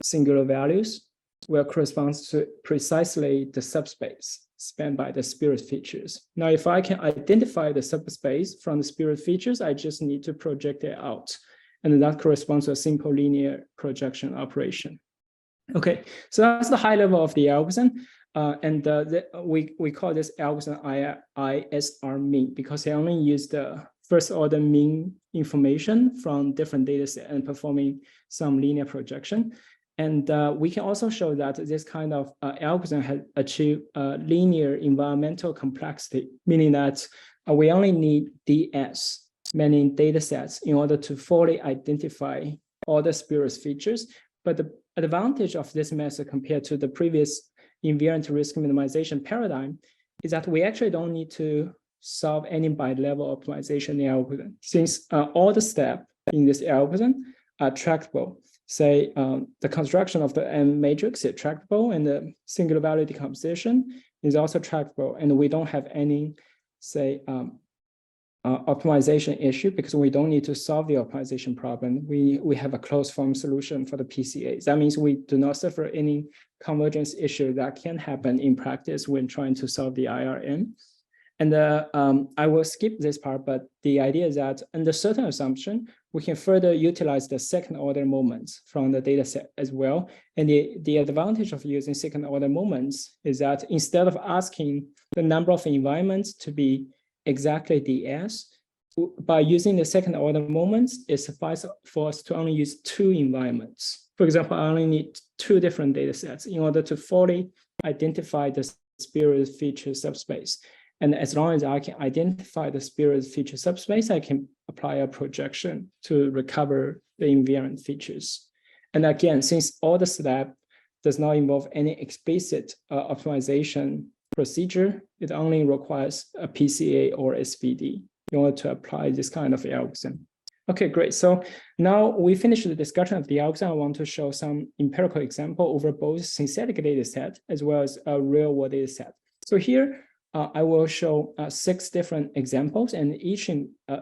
S2: singular values will correspond to precisely the subspace spanned by the spurious features. Now, if I can identify the subspace from the spurious features, I just need to project it out. And that corresponds to a simple linear projection operation. Okay, so that's the high level of the algorithm. We call this algorithm ISR mean because they only use the first order mean information from different data sets and performing some linear projection. And we can also show that this kind of algorithm has achieved linear environmental complexity, meaning that we only need DS, meaning data sets, in order to fully identify all the spurious features. But the advantage of this method compared to the previous invariant risk minimization paradigm is that we actually don't need to solve any bi-level optimization in the algorithm, since all the steps in this algorithm are tractable. Say the construction of the M matrix is tractable, and the singular value decomposition is also tractable, and we don't have any, say, optimization issue because we don't need to solve the optimization problem. We have a closed form solution for the PCA. That means we do not suffer any convergence issue that can happen in practice when trying to solve the IRM. And I will skip this part, but the idea is that under certain assumption, we can further utilize the second order moments from the data set as well. And the advantage of using second order moments is that instead of asking the number of environments to be exactly DS, by using the second order moments, it suffices for us to only use 2 environments. For example, I only need 2 different data sets in order to fully identify the spurious feature subspace. And as long as I can identify the spurious feature subspace, I can apply a projection to recover the invariant features. And again, since all the step does not involve any explicit optimization procedure, it only requires a PCA or SVD in order to apply this kind of algorithm. Okay, great. So now we finished the discussion of the algorithm. I want to show some empirical example over both synthetic data set as well as a real world data set. So here I will show 6 different examples, and each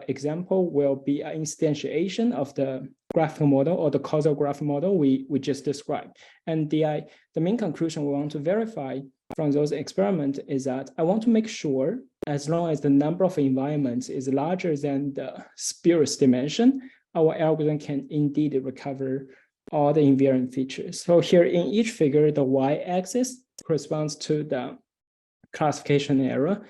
S2: example will be an instantiation of the graphical model or the causal graph model we just described. And the main conclusion we want to verify from those experiments is that I want to make sure, as long as the number of environments is larger than the spurious dimension, our algorithm can indeed recover all the invariant features. So here in each figure, the y-axis corresponds to the classification error,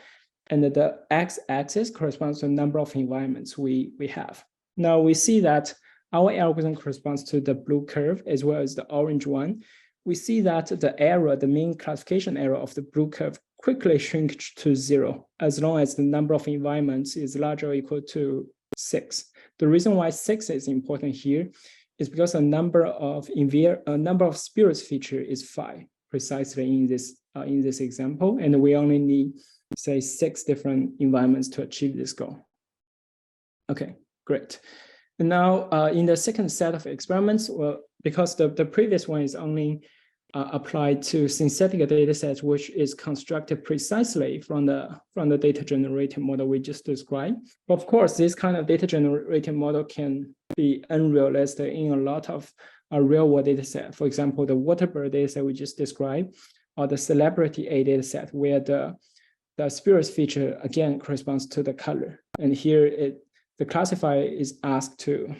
S2: and the x-axis corresponds to the number of environments we have. Now we see that our algorithm corresponds to the blue curve as well as the orange one. We see that the error, the mean classification error of the blue curve quickly shrinks to 0 as long as the number of environments is larger or equal to 6. The reason why 6 is important here is because the number of spurious feature is 5 precisely in this example, and we only need, say, 6 different environments to achieve this goal. Okay, great. And now in the second set of experiments, well, because the previous one is only applied to synthetic data sets, which is constructed precisely from the data generated model we just described. Of course, this kind of data generated model can be unrealistic in a lot of real world data set. For example, the waterbird data set we just described, or the celebrity A data set, where the spurious feature again corresponds to the color. And here the classifier is asked to,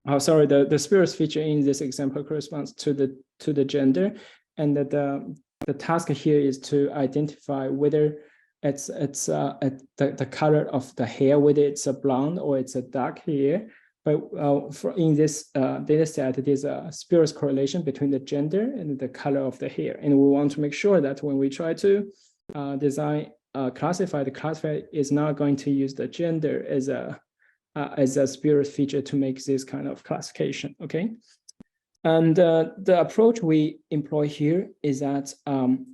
S2: the spurious feature in this example corresponds to the gender, and the task here is to identify whether it's the color of the hair, whether it's a blonde or it's a dark hair. But in this data set, there's a spurious correlation between the gender and the color of the hair. And we want to make sure that when we try to classify, the classifier is not going to use the gender as a spurious feature to make this kind of classification, okay? And the approach we employ here is that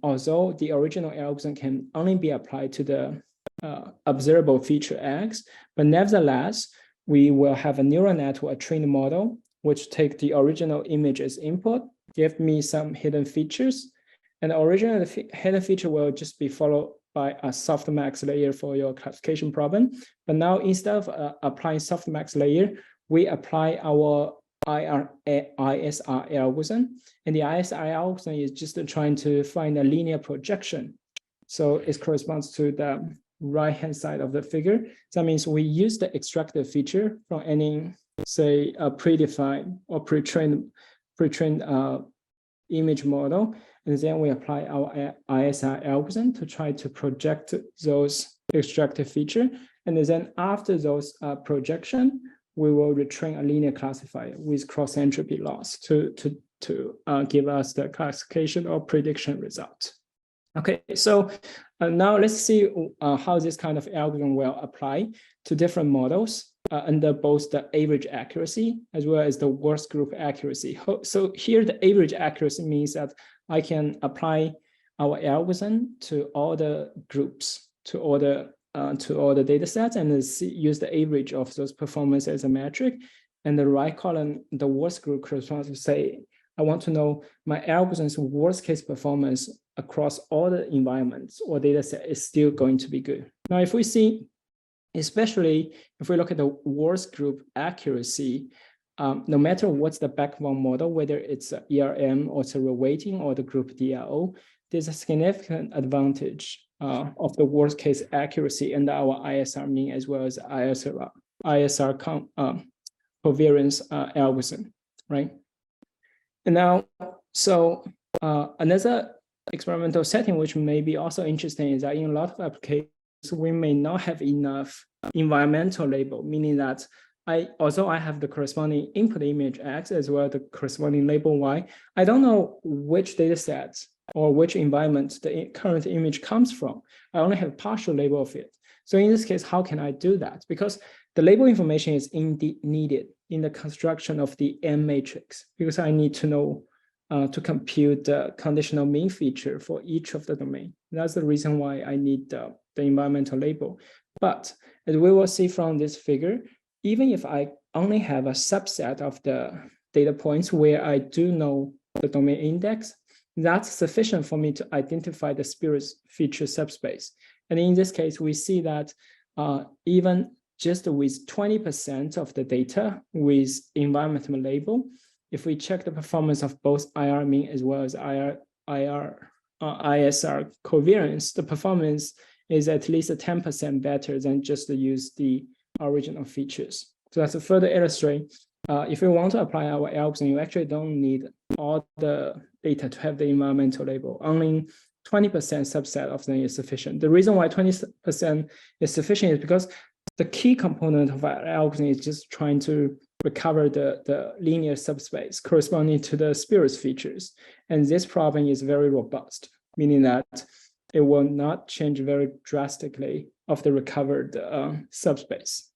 S2: although the original algorithm can only be applied to the observable feature X, but nevertheless, we will have a neural network, a trained model, which take the original image as input, give me some hidden features, and the original hidden feature will just be followed by a softmax layer for your classification problem. But now instead of applying softmax layer, we apply our ISR algorithm, and the ISR algorithm is just trying to find a linear projection. So it corresponds to the right-hand side of the figure. That means we use the extracted feature from any, say, a predefined or pre-trained image model, and then we apply our ISR algorithm to try to project those extracted feature. And then after those projection, we will retrain a linear classifier with cross-entropy loss to give us the classification or prediction result. Okay, so now let's see how this kind of algorithm will apply to different models under both the average accuracy as well as the worst group accuracy. So here the average accuracy means that I can apply our algorithm to all the groups, to all the data sets, and use the average of those performance as a metric. And the right column, the worst group, corresponds to say, I want to know my algorithm's worst case performance across all the environments or data set is still going to be good. Now, if we see, especially if we look at the worst group accuracy, no matter what's the backbone model, whether it's ERM or it's a reweighting or the group DRO, there's a significant advantage of the worst case accuracy in our ISR mean as well as ISR covariance algorithm, right? And now, so another experimental setting which may be also interesting is that in a lot of applications, we may not have enough environmental label, meaning that although I have the corresponding input image X as well as the corresponding label Y, I don't know which data sets or which environment the current image comes from. I only have partial label of it. So in this case, how can I do that? Because the label information is indeed needed in the construction of the M matrix, because I need to know to compute the conditional mean feature for each of the domain. That's the reason why I need the environmental label. But as we will see from this figure, even if I only have a subset of the data points where I do know the domain index, that's sufficient for me to identify the spurious feature subspace. And in this case, we see that even just with 20% of the data with environmental label, if we check the performance of both IR mean as well as ISR covariance, the performance is at least 10% better than just to use the original features. So that's to further illustrate, if you want to apply our algorithm, you actually don't need all the data to have the environmental label. Only 20% subset of them is sufficient. The reason why 20% is sufficient is because the key component of our algorithm is just trying to recover the linear subspace corresponding to the spurious features. And this problem is very robust, meaning that it will not change very drastically of the recovered subspace.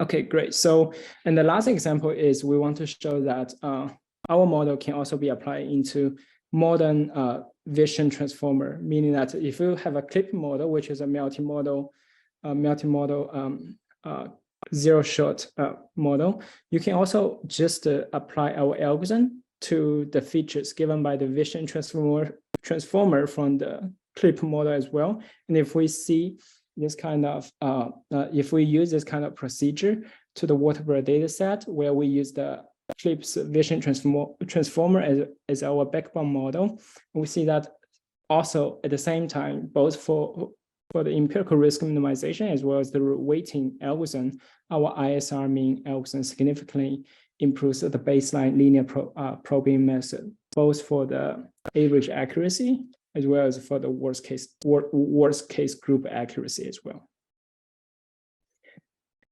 S2: Okay, great. So, and the last example is we want to show that our model can also be applied into modern vision transformer, meaning that if you have a clip model, which is a multimodal zero-shot model, you can also just apply our algorithm to the features given by the vision transformer from the clip model as well. And if we see this kind of, if we use this kind of procedure to the waterbird data set where we use the clip's vision transformer as our backbone model, we see that also at the same time, both for the empirical risk minimization as well as the weighting algorithm, our ISR mean algorithm significantly improves the baseline linear probing method, both for the average accuracy as well as for the worst case group accuracy as well.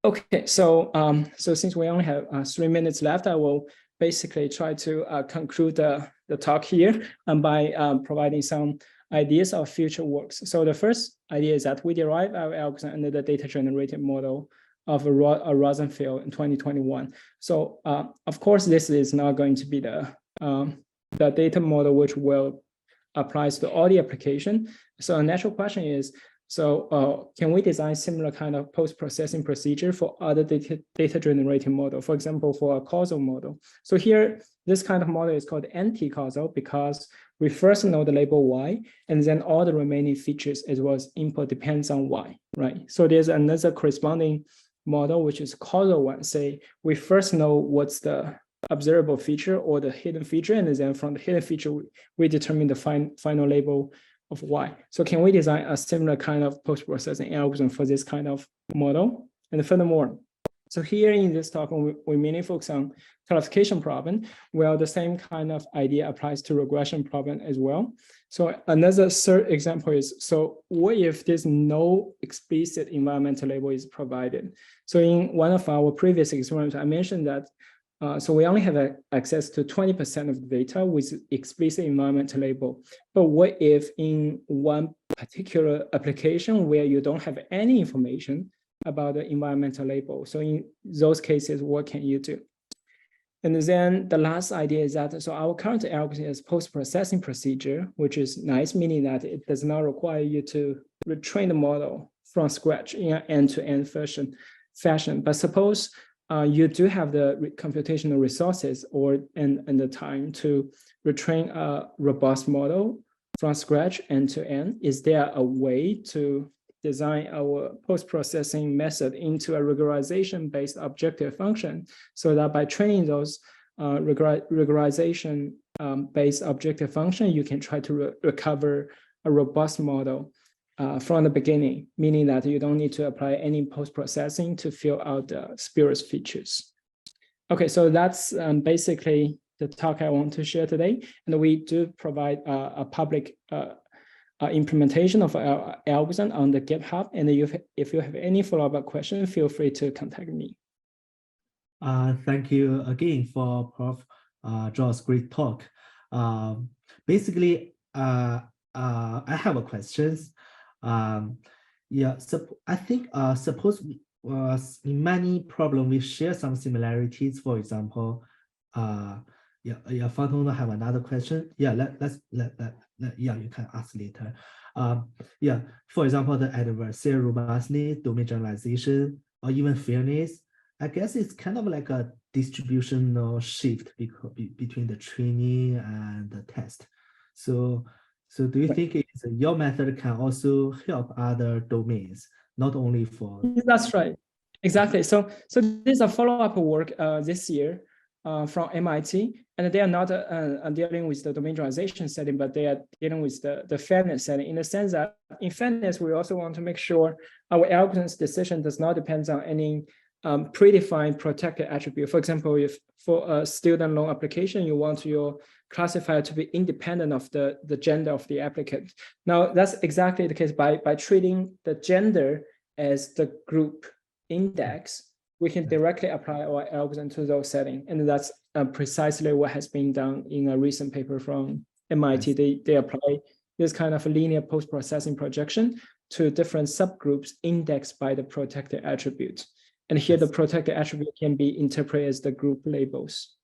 S2: Okay, so since we only have 3 minutes left, I will basically try to conclude the talk here and by providing some ideas of future works. So the first idea is that we derive our algorithm under the data generated model of a Rosenfield in 2021. So of course, this is not going to be the data model which will applies to all the application. So a natural question is, so can we design similar kind of post-processing procedure for other data generating model, for example, for a causal model? So here, this kind of model is called anti-causal because we first know the label Y, and then all the remaining features as well as input depends on Y, right? So there's another corresponding model, which is causal one. Say we first know what's the observable feature or the hidden feature, and then from the hidden feature, we determine the final label of Y. So can we design a similar kind of post-processing algorithm for this kind of model? And furthermore, so here in this talk, we mainly focus on classification problem, where the same kind of idea applies to regression problem as well. So another third example is, so what if there's no explicit environmental label is provided? So in one of our previous experiments, I mentioned that so we only have access to 20% of the data with explicit environmental label. But what if in one particular application where you don't have any information about the environmental label? So in those cases, what can you do? And then the last idea is that, so our current algorithm is post-processing procedure, which is nice, meaning that it does not require you to retrain the model from scratch in an end-to-end fashion. But suppose you do have the computational resources and the time to retrain a robust model from scratch end to end. Is there a way to design our post-processing method into a regularization-based objective function so that by training those regularization-based objective function, you can try to recover a robust model from the beginning, meaning that you don't need to apply any post-processing to fill out the spurious features. Okay, so that's basically the talk I want to share today. And we do provide a public implementation of our algorithm on the GitHub. And if you have any follow-up question, feel free to contact me.
S1: Thank you again for Prof. Zhao's great talk. Basically, I have a questions. Yeah, so I think suppose in many problems we share some similarities. For example, yeah, Fantong have another question. Yeah, yeah, you can ask later. Yeah, for example, the adversarial robustness, domain generalization, or even fairness. I guess it's kind of like a distributional shift between the training and the test. So do you think your method can also help other domains, not only for?
S2: That's right. Exactly. So this is a follow-up work this year from MIT, and they are not dealing with the domain generalization setting, but they are dealing with the fairness setting, in the sense that in fairness, we also want to make sure our algorithm's decision does not depend on any predefined protected attribute. For example, if for a student loan application, you want your classifier to be independent of the gender of the applicant. Now, that's exactly the case. By treating the gender as the group index, we can directly apply our algorithm to those settings. And that's precisely what has been done in a recent paper from MIT. They apply this kind of linear post-processing projection to different subgroups indexed by the protected attribute. And here the protected attribute can be interpreted as the group labels.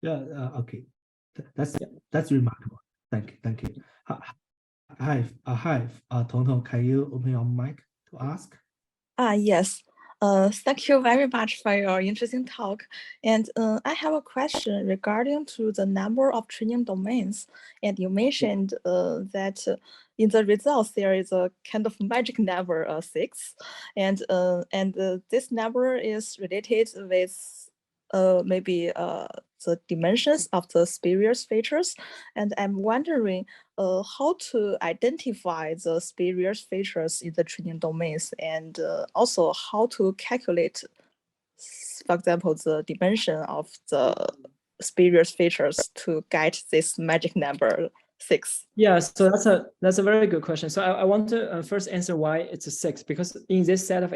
S1: Yeah, okay. That's remarkable. Thank you. Hi, Tong Tong, can you open your mic to ask?
S4: Yes. Thank you very much for your interesting talk. And I have a question regarding to the number of training domains. And you mentioned that in the results, there is a kind of magic number 6. And this number is related with maybe the dimensions of the spurious features. And I'm wondering how to identify the spurious features in the training domains, and also how to calculate, for example, the dimension of the spurious features to get this magic number 6.
S2: Yeah, so that's a very good question. So I want to first answer why it's a 6, because in this set of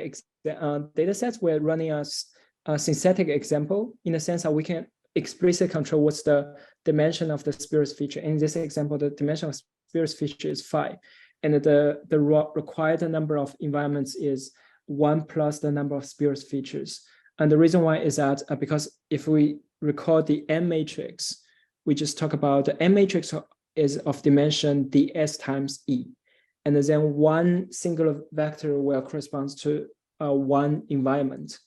S2: data sets, we're running a synthetic example, in the sense that we can explicitly control what's the dimension of the spurious feature. In this example, the dimension of spurious feature is 5, and the required number of environments is 1 plus the number of spurious features. And the reason why is that because if we recall the M matrix, we just talk about the M matrix is of dimension ds times E, and then one singular vector will correspond to one environment.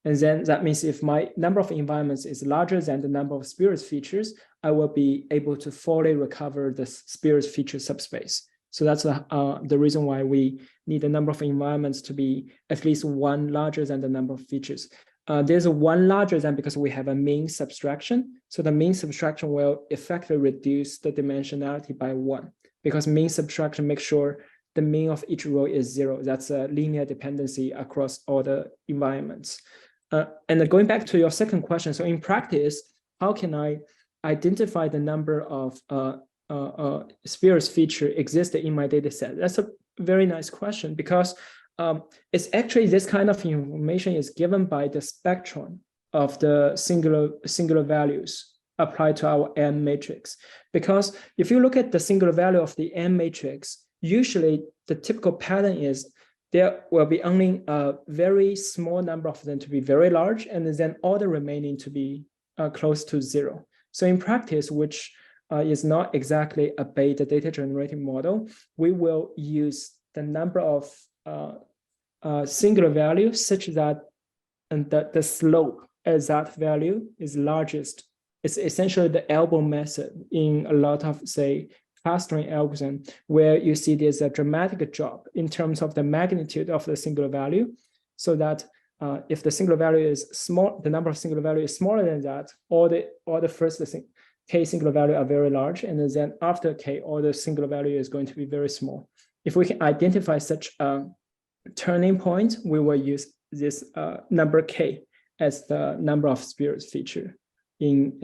S2: And then that means if my number of environments is larger than the number of spurious features, I will be able to fully recover the spurious feature subspace. So that's the reason why we need the number of environments to be at least 1 larger than the number of features. There's a 1 larger than because we have a mean subtraction. So the mean subtraction will effectively reduce the dimensionality by 1, because mean subtraction makes sure the mean of each row is 0. That's a linear dependency across all the environments. And going back to your second question, so in practice, how can I identify the number of spurious feature existed in my data set? That's a very nice question, because it's actually this kind of information is given by the spectrum of the singular values applied to our M matrix. Because if you look at the singular value of the M matrix, usually the typical pattern is there will be only a very small number of them to be very large, and then all the remaining to be close to 0. So in practice, which is not exactly a beta data generating model, we will use the number of singular values such that the slope as that value is largest. It's essentially the elbow method in a lot of, say, clustering algorithm, where you see there's a dramatic drop in terms of the magnitude of the singular value, so that if the singular value is small, the number of singular value is smaller than that, all the first k singular value are very large, and then after k, all the singular value is going to be very small. If we can identify such a turning point, we will use this number k as the number of spurious feature in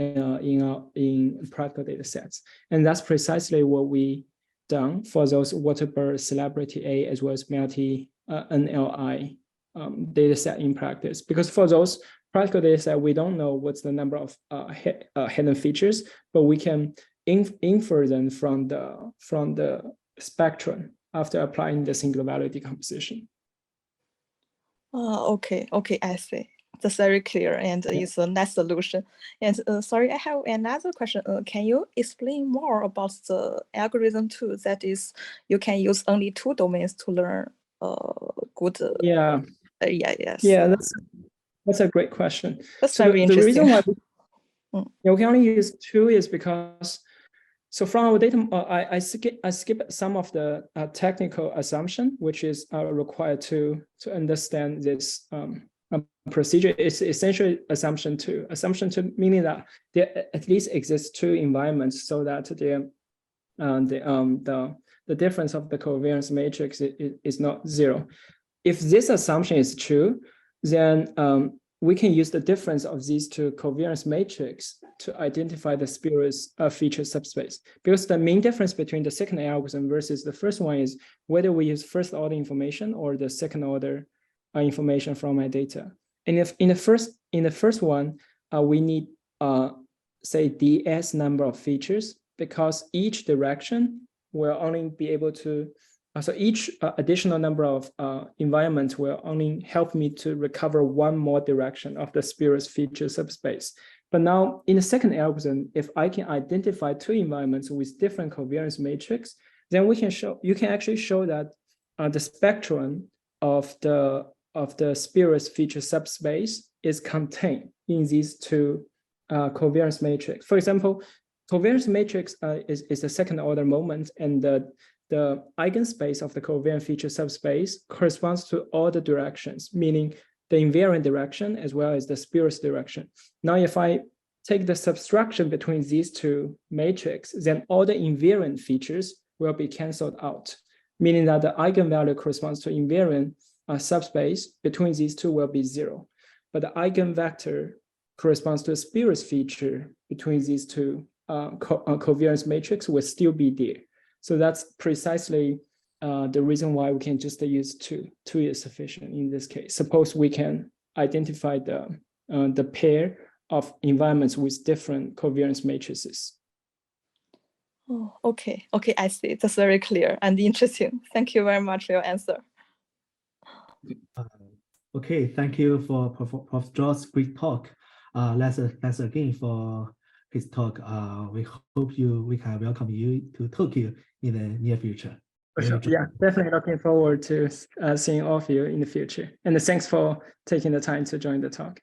S2: practical data sets. And that's precisely what we done for those Waterbird Celebrity A as well as multi NLI data set in practice. Because for those practical data set, we don't know what's the number of hidden features, but we can infer them from the spectrum after applying the singular value decomposition.
S4: Okay, I see. That's very clear, and it's a nice solution. And sorry, I have another question. Can you explain more about the algorithm too? That is, you can use only 2 domains to learn good.
S2: Yes. Yeah, that's a great question.
S4: That's very interesting.
S2: The reason why we can only use 2 is because So from our data, I skip some of the technical assumption, which is required to understand this procedure. It's essentially assumption two. Assumption two meaning that there at least exists two environments, so that the difference of the covariance matrix is not zero. If this assumption is true, then we can use the difference of these two covariance matrix to identify the spurious feature subspace. Because the main difference between the second algorithm versus the first one is whether we use first order information or the second order information from my data. And if in the first one, we need say ds number of features, because each direction will only be able to so each additional number of environments will only help me to recover one more direction of the spurious feature subspace. But now in the second algorithm, if I can identify two environments with different covariance matrix, then you can actually show that the spectrum of the spurious feature subspace is contained in these two covariance matrix. For example, covariance matrix is a second order moment, and the eigenspace of the covariant feature subspace corresponds to all the directions, meaning the invariant direction as well as the spurious direction. Now, if I take the subtraction between these two matrices, then all the invariant features will be canceled out, meaning that the eigenvalue corresponds to invariant subspace between these two will be zero. But the eigenvector corresponds to a spurious feature between these two covariance matrix will still be there. So that's precisely the reason why we can just use two. Two is sufficient in this case. Suppose we can identify the pair of environments with different covariance matrices.
S4: Oh, okay. Okay, I see. That's very clear and interesting. Thank you very much for your answer.
S1: Okay, thank you for Prof. Zhao's great talk. Let's again for his talk. We hope we can welcome you to Tokyo in the near future.
S2: Sure. Yeah, definitely looking forward to seeing all of you in the future. And thanks for taking the time to join the talk.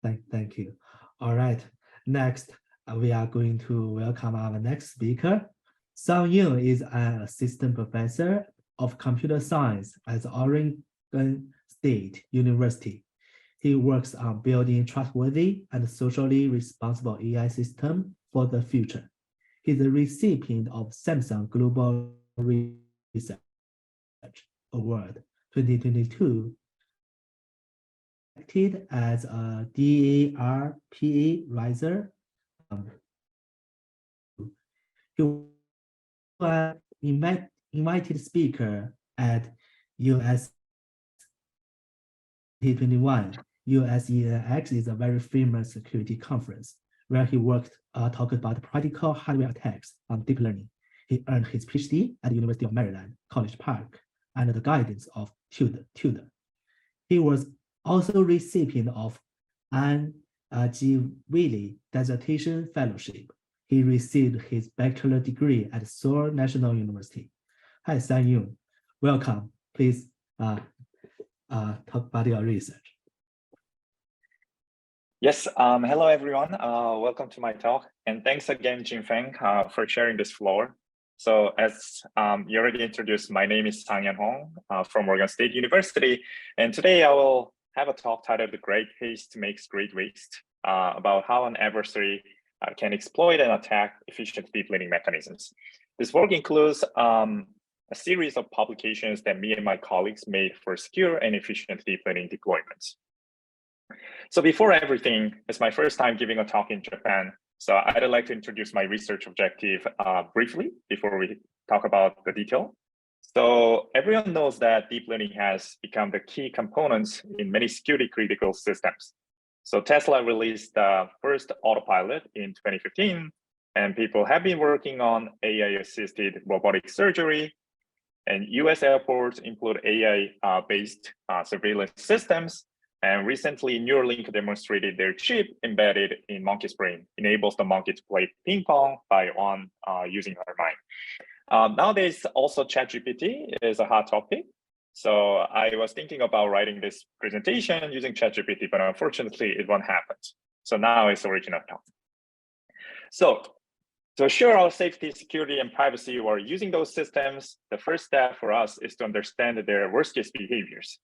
S1: Thank you. All right. Next, we are going to welcome our next speaker. Sanghyun is an assistant professor of computer science at Oregon State University. He works on building trustworthy and socially responsible AI system for the future. He's a recipient of Samsung Global Research Award 2022, elected as a DARPA riser. He was an invited speaker at US 2021. USENX is a very famous security conference where he talked about practical hardware attacks on deep learning. He earned his PhD at the University of Maryland, College Park, under the guidance of Tudor. He was also recipient of an G. Willey Dissertation Fellowship. He received his bachelor degree at Seoul National University. Hi, Sanghyun. Welcome. Please talk about your research.
S5: Yes, hello everyone. Welcome to my talk. And thanks again, Jinfeng, for sharing this floor. So as you already introduced, my name is Sanghyun from Oregon State University. And today I will have a talk titled The Great Haste Makes Great Waste, about how an adversary can exploit and attack efficient deep learning mechanisms. This work includes a series of publications that me and my colleagues made for secure and efficient deep learning deployments. So before everything, it's my first time giving a talk in Japan. So I'd like to introduce my research objective briefly before we talk about the detail. So everyone knows that deep learning has become the key components in many security critical systems. So Tesla released the first autopilot in 2015, and people have been working on AI-assisted robotic surgery, and US airports include AI-based surveillance systems. And recently, Neuralink demonstrated their chip embedded in monkey's brain enables the monkey to play ping pong by using her mind. Nowadays, also ChatGPT is a hot topic. So I was thinking about writing this presentation using ChatGPT, but unfortunately, it won't happen. So now it's original talk. So To assure our safety, security, and privacy while using those systems, the first step for us is to understand their worst case behaviors.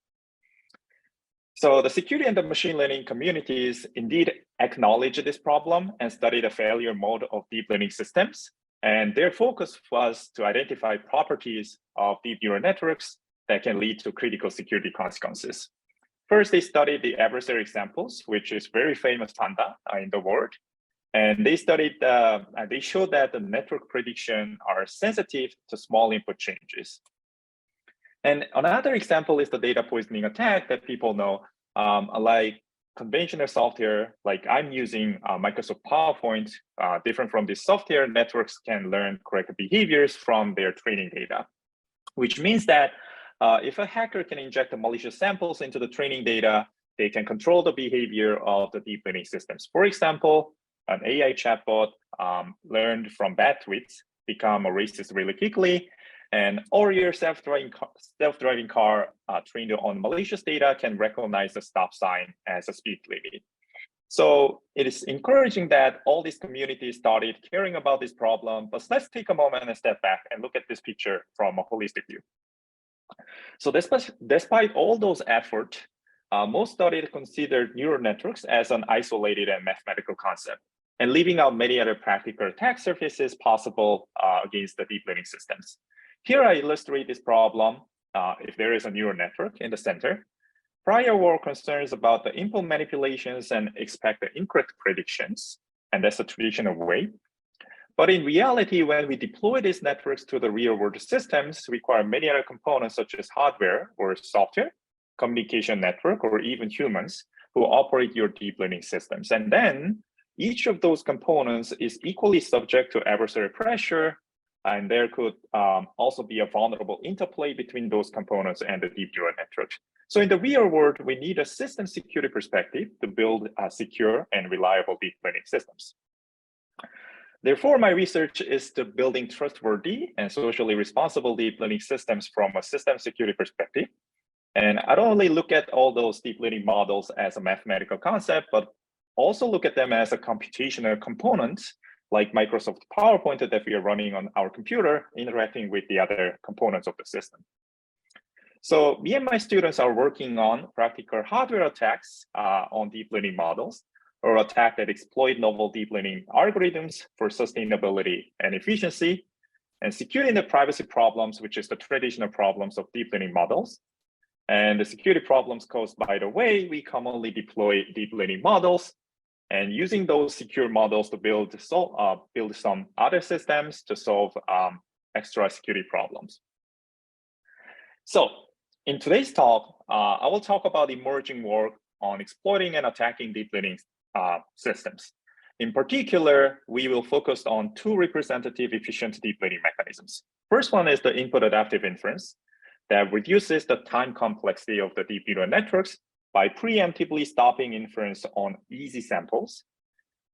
S5: So the security and the machine learning communities indeed acknowledge this problem and study the failure mode of deep learning systems. And their focus was to identify properties of deep neural networks that can lead to critical security consequences. First, they studied the adversary examples, which is very famous panda in the world. And they studied, they showed that the network prediction are sensitive to small input changes. And another example is the data poisoning attack that people know, like conventional software, like I'm using Microsoft PowerPoint, different from this software, networks can learn correct behaviors from their training data, which means that if a hacker can inject the malicious samples into the training data, they can control the behavior of the deep learning systems. For example, an AI chatbot learned from bad tweets, become a racist really quickly, or your self-driving car trained on malicious data can recognize the stop sign as a speed limit. So it is encouraging that all these communities started caring about this problem, but let's take a moment and step back and look at this picture from a holistic view. So despite all those efforts, most studies considered neural networks as an isolated and mathematical concept, and leaving out many other practical attack surfaces possible against the deep learning systems. Here I illustrate this problem. If there is a neural network in the center, prior were concerns about the input manipulations and expect the incorrect predictions, and that's the traditional way. But in reality, when we deploy these networks to the real world systems, require many other components such as hardware or software, communication network, or even humans who operate your deep learning systems. And then each of those components is equally subject to adversary pressure, and there could also be a vulnerable interplay between those components and the deep neural networks. So in the real world, we need a system security perspective to build secure and reliable deep learning systems. Therefore, my research is to building trustworthy and socially responsible deep learning systems from a system security perspective. And I don't only look at all those deep learning models as a mathematical concept, but also look at them as a computational component, like Microsoft PowerPoint that we are running on our computer, interacting with the other components of the system. So me and my students are working on practical hardware attacks on deep learning models, or attack that exploit novel deep learning algorithms for sustainability and efficiency, and securing the privacy problems, which is the traditional problems of deep learning models. And the security problems caused by the way we commonly deploy deep learning models, and using those secure models to build some other systems to solve extra security problems. So in today's talk, I will talk about emerging work on exploiting and attacking deep learning systems. In particular, we will focus on two representative efficient deep learning mechanisms. First one is the input adaptive inference that reduces the time complexity of the deep neural networks by preemptively stopping inference on easy samples,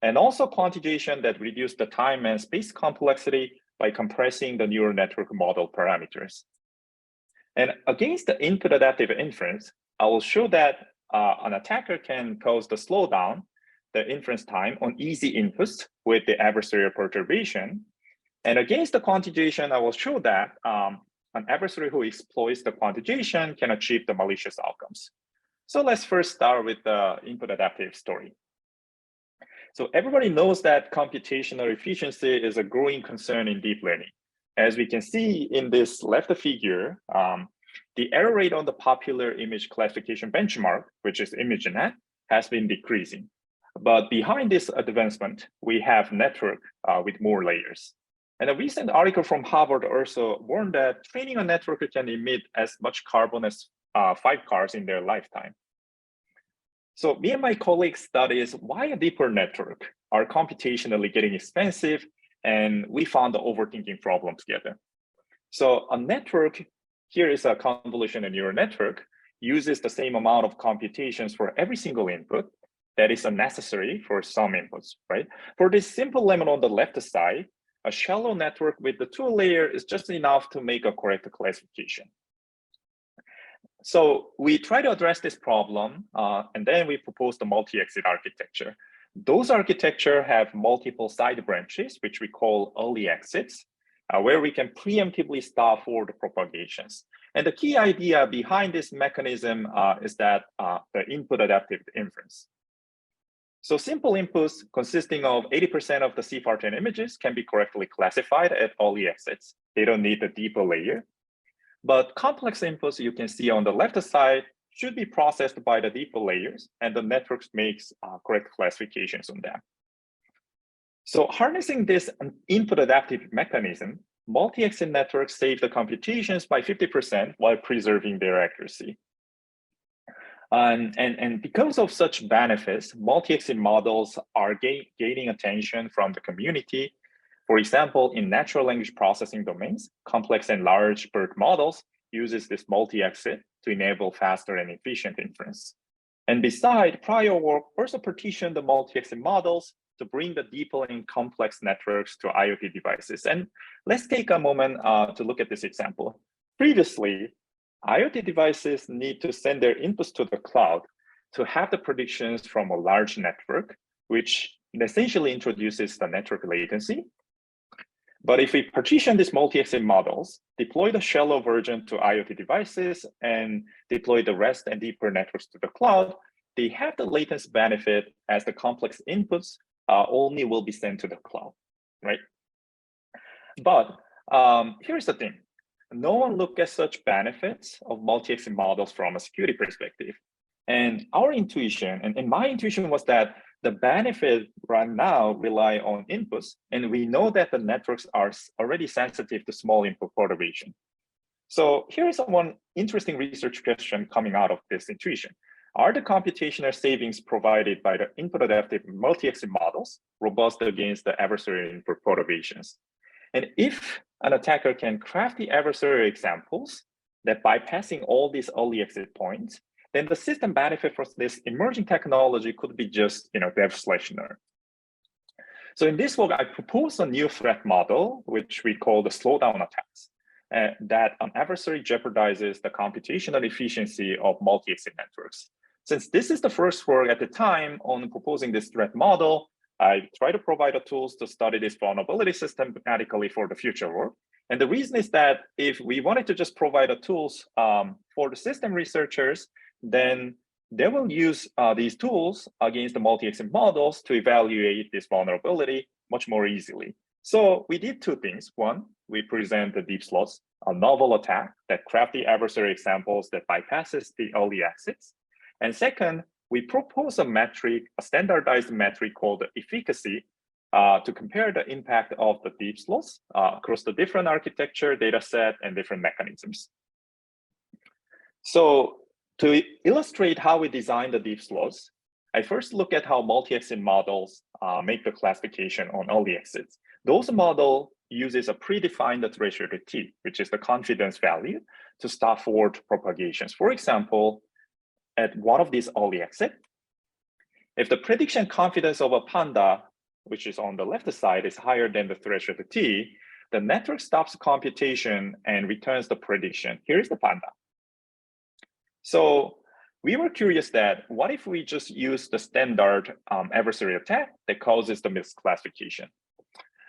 S5: and also quantization that reduces the time and space complexity by compressing the neural network model parameters. And against the input adaptive inference, I will show that an attacker can cause the slowdown, the inference time on easy inputs with the adversarial perturbation. And against the quantization, I will show that an adversary who exploits the quantization can achieve the malicious outcomes. So let's first start with the input adaptive story. So everybody knows that computational efficiency is a growing concern in deep learning. As we can see in this left figure, the error rate on the popular image classification benchmark, which is ImageNet, has been decreasing. But behind this advancement, we have network with more layers. And a recent article from Harvard also warned that training a network can emit as much carbon as 5 cars in their lifetime. So me and my colleagues studied why a deeper network are computationally getting expensive, and we found the overthinking problem together. So a network, here is a convolutional neural network, uses the same amount of computations for every single input that is unnecessary for some inputs, right? For this simple lemon on the left side, a shallow network with the 2 layer is just enough to make a correct classification. So we try to address this problem, and then we proposed the multi-exit architecture. Those architecture have multiple side branches, which we call early exits, where we can preemptively stop forward propagations. And the key idea behind this mechanism is that the input adaptive inference. So simple inputs consisting of 80% of the CFAR10 images can be correctly classified at early exits. They don't need a deeper layer. But complex inputs you can see on the left side should be processed by the deeper layers, and the network makes correct classifications on them. So harnessing this input adaptive mechanism, multi-exit networks save the computations by 50% while preserving their accuracy. And because of such benefits, multi-exit models are gaining attention from the community. For example, in natural language processing domains, complex and large BERT models uses this multi-exit to enable faster and efficient inference. And besides, prior work also partitioned the multi-exit models to bring the deeper and complex networks to IoT devices. And let's take a moment to look at this example. Previously, IoT devices need to send their inputs to the cloud to have the predictions from a large network, which essentially introduces the network latency. But if we partition these multi-exit models, deploy the shallow version to IoT devices, and deploy the rest and deeper networks to the cloud, they have the latency benefit as the complex inputs only will be sent to the cloud, right? But here's the thing. No one looked at such benefits of multi-exit models from a security perspective. And our intuition, and my intuition was that the benefit right now rely on inputs, and we know that the networks are already sensitive to small input perturbation. So here is one interesting research question coming out of this intuition. Are the computational savings provided by the input adaptive multi-exit models robust against the adversarial input perturbations? And if an attacker can craft the adversarial examples that bypassing all these early exit points, then the system benefit for this emerging technology could be just, dev/nerd. So in this work, I propose a new threat model, which we call the slowdown attacks, that an adversary jeopardizes the computational efficiency of multi-exit networks. Since this is the first work at the time on proposing this threat model, I try to provide the tools to study this vulnerability systematically for the future work. And the reason is that if we wanted to just provide the tools for the system researchers, then they will use these tools against the multi-exit models to evaluate this vulnerability much more easily. So we did two things. One, we present the deep slots, a novel attack that craft the adversary examples that bypasses the early exits. And second, we propose a metric, a standardized metric called efficacy, to compare the impact of the deep slots across the different architecture, data set, and different mechanisms. So to illustrate how we design the deep slots, I first look at how multi-exit models make the classification on early exits. Those models uses a predefined threshold T, which is the confidence value, to stop forward propagations. For example, at one of these early exits, if the prediction confidence of a panda, which is on the left side, is higher than the threshold T, the network stops computation and returns the prediction. Here's the panda. So we were curious that what if we just use the standard adversary attack that causes the misclassification?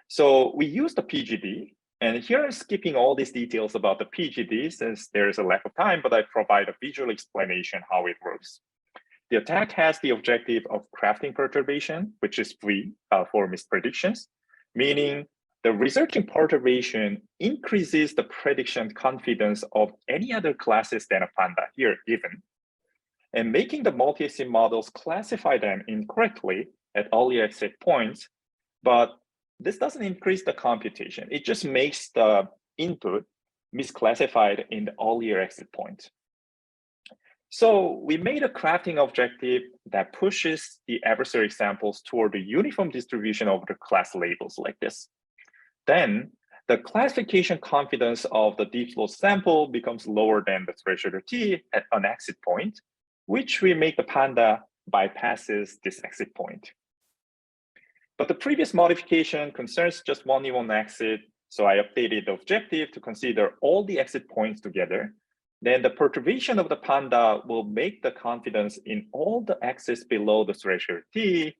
S5: So we use the PGD, and here I'm skipping all these details about the PGD since there is a lack of time, but I provide a visual explanation how it works. The attack has the objective of crafting perturbation, which is free for mispredictions, meaning the resulting perturbation increases the prediction confidence of any other classes than a panda here given, and making the multi-exit models classify them incorrectly at early exit points. But this doesn't increase the computation. It just makes the input misclassified in the earlier exit point. So we made a crafting objective that pushes the adversary examples toward a uniform distribution of the class labels like this. Then the classification confidence of the deep slow sample becomes lower than the threshold T at an exit point, which we make the panda bypasses this exit point. But the previous modification concerns just one exit, so I updated the objective to consider all the exit points together. Then the perturbation of the panda will make the confidence in all the exits below the threshold T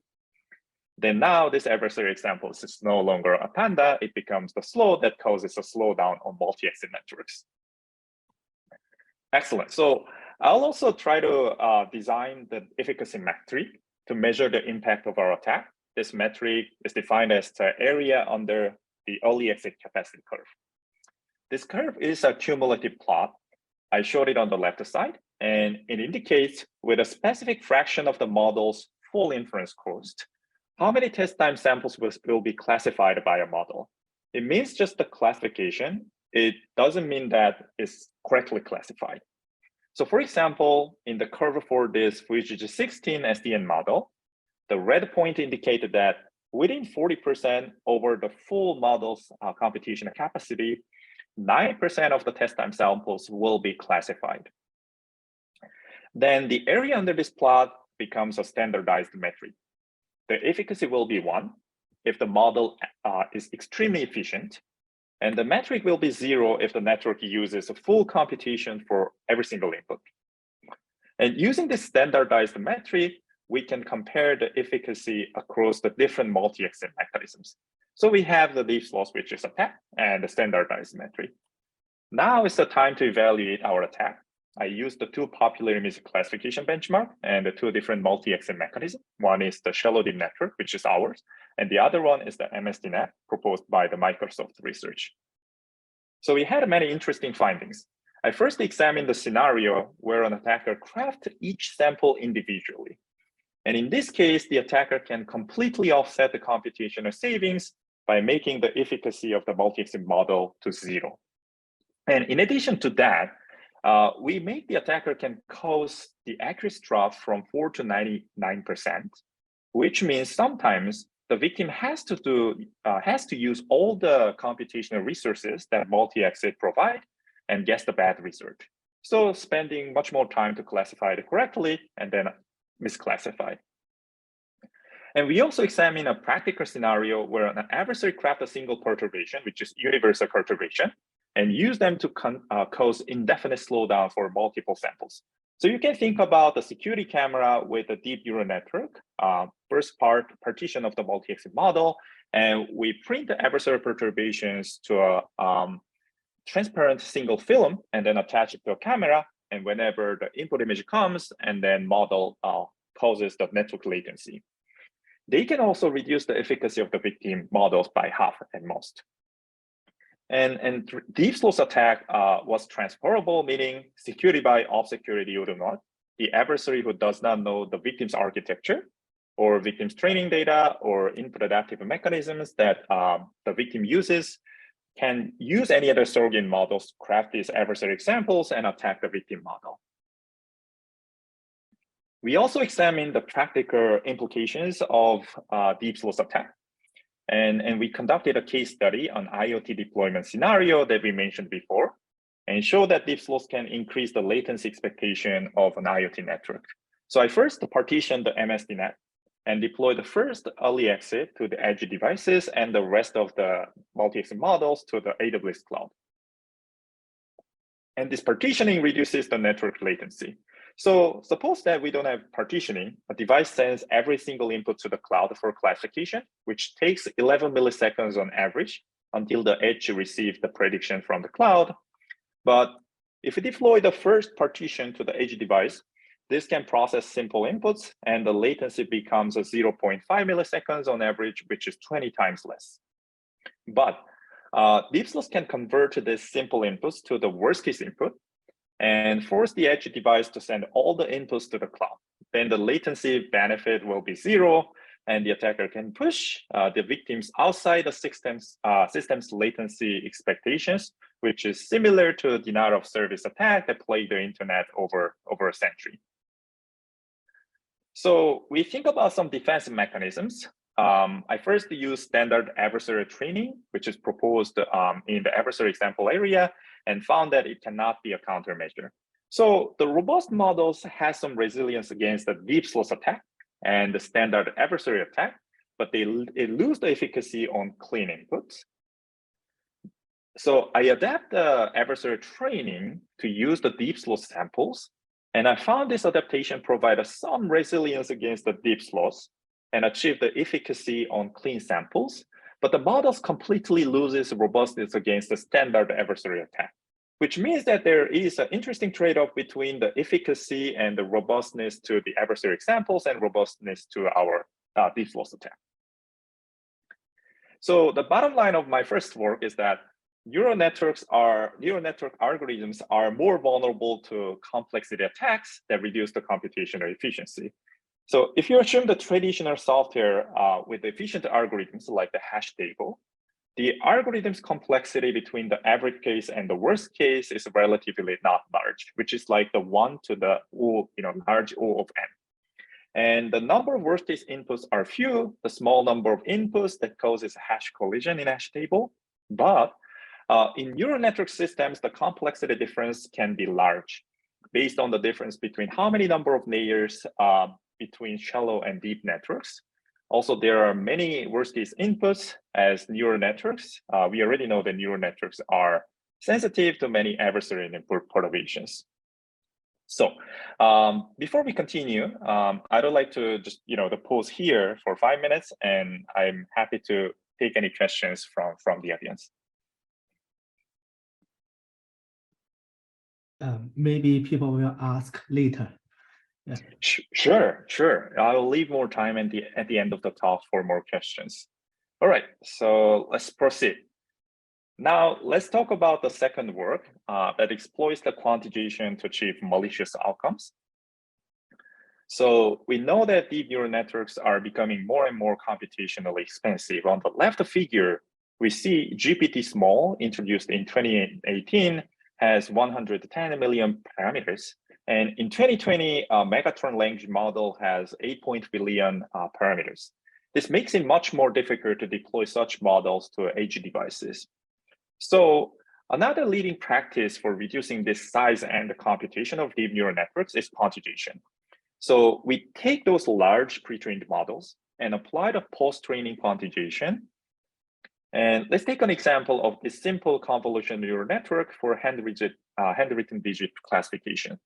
S5: then now this adversary example is no longer a panda, it becomes the slow that causes a slowdown on multi-exit networks. Excellent. So I'll also try to design the efficacy metric to measure the impact of our attack. This metric is defined as the area under the early exit capacity curve. This curve is a cumulative plot. I showed it on the left side, and it indicates with a specific fraction of the model's full inference cost, how many test time samples will be classified by a model. It means just the classification. It doesn't mean that it's correctly classified. So for example, in the curve for this VGG16 SDN model, the red point indicated that within 40% over the full model's computational capacity, 9% of the test time samples will be classified. Then the area under this plot becomes a standardized metric. The efficacy will be 1 if the model is extremely efficient, and the metric will be 0 if the network uses a full computation for every single input. And using this standardized metric, we can compare the efficacy across the different multi-exit mechanisms. So we have the deep sloss, which is attack, and the standardized metric. Now is the time to evaluate our attack. I used the 2 popular image classification benchmark and the 2 different multi-exit mechanisms. One is the shallow deep network, which is ours, and the other one is the MSDNet proposed by the Microsoft research. So we had many interesting findings. I first examined the scenario where an attacker crafts each sample individually. And in this case, the attacker can completely offset the computational savings by making the efficacy of the multi-exit model to 0. And in addition to that, we make the attacker can cause the accuracy drop from 4 to 99%, which means sometimes the victim has to use all the computational resources that multi-exit provide and gets the bad result. So spending much more time to classify it correctly and then misclassify. And we also examine a practical scenario where an adversary crafts a single perturbation, which is universal perturbation, and use them to cause indefinite slowdown for multiple samples. So you can think about the security camera with a deep neural network, first partition of the multi-exit model, and we print the adversary perturbations to a transparent single film and then attach it to a camera. And whenever the input image comes, and then model causes the network latency. They can also reduce the efficacy of the victim models by half at most. And deep sloss attack was transferable, meaning security by obscurity or not. The adversary who does not know the victim's architecture or victim's training data or input adaptive mechanisms that the victim uses can use any other surrogate models to craft these adversary examples and attack the victim model. We also examined the practical implications of deep sloss attack. And we conducted a case study on IoT deployment scenario that we mentioned before, and showed that deep sloss can increase the latency expectation of an IoT network. So I first partitioned the MSDNet and deployed the first early exit to the edge devices and the rest of the multi-exit models to the AWS cloud. And this partitioning reduces the network latency. So suppose that we don't have partitioning, a device sends every single input to the cloud for classification, which takes 11 milliseconds on average until the edge receives the prediction from the cloud. But if we deploy the first partition to the edge device, this can process simple inputs and the latency becomes 0.5 milliseconds on average, which is 20 times less. But deep sloss can convert this simple inputs to the worst case input and force the edge device to send all the inputs to the cloud. Then the latency benefit will be 0, and the attacker can push the victims outside the system's latency expectations, which is similar to a denial of service attack that plagued the internet over a century. So we think about some defense mechanisms. I first use standard adversary training, which is proposed in the adversary example area, and found that it cannot be a countermeasure. So the robust models have some resilience against the deep sloss attack and the standard adversary attack, but they lose the efficacy on clean inputs. So I adapt the adversary training to use the deep sloss samples, and I found this adaptation provided some resilience against the deep sloss, and achieve the efficacy on clean samples, but the models completely loses robustness against the standard adversary attack, which means that there is an interesting trade-off between the efficacy and the robustness to the adversary examples and robustness to our deep loss attack. So the bottom line of my first work is that neural network algorithms are more vulnerable to complexity attacks that reduce the computational efficiency. So if you assume the traditional software with efficient algorithms like the hash table, the algorithm's complexity between the average case and the worst case is relatively not large, which is like the 1 to the O, large O of n. And the number of worst case inputs are few, the small number of inputs that causes hash collision in hash table. But in neural network systems, the complexity difference can be large based on the difference between how many number of layers between shallow and deep networks. Also, there are many worst case inputs as neural networks. We already know that neural networks are sensitive to many adversary perturbations. So before we continue, I'd like to just to pause here for 5 minutes, and I'm happy to take any questions from the audience.
S1: Maybe people will ask later. Yeah.
S5: Sure. I'll leave more time at the end of the talk for more questions. All right, so let's proceed. Now, let's talk about the second work that exploits the quantization to achieve malicious outcomes. So we know that deep neural networks are becoming more and more computationally expensive. On the left figure, we see GPT-Small, introduced in 2018, has 110 million parameters. And in 2020, Megatron language model has 8 billion parameters. This makes it much more difficult to deploy such models to edge devices. So another leading practice for reducing this size and the computation of deep neural networks is quantization. So we take those large pre-trained models and apply the post-training quantization. And let's take an example of this simple convolutional neural network for handwritten digit classification.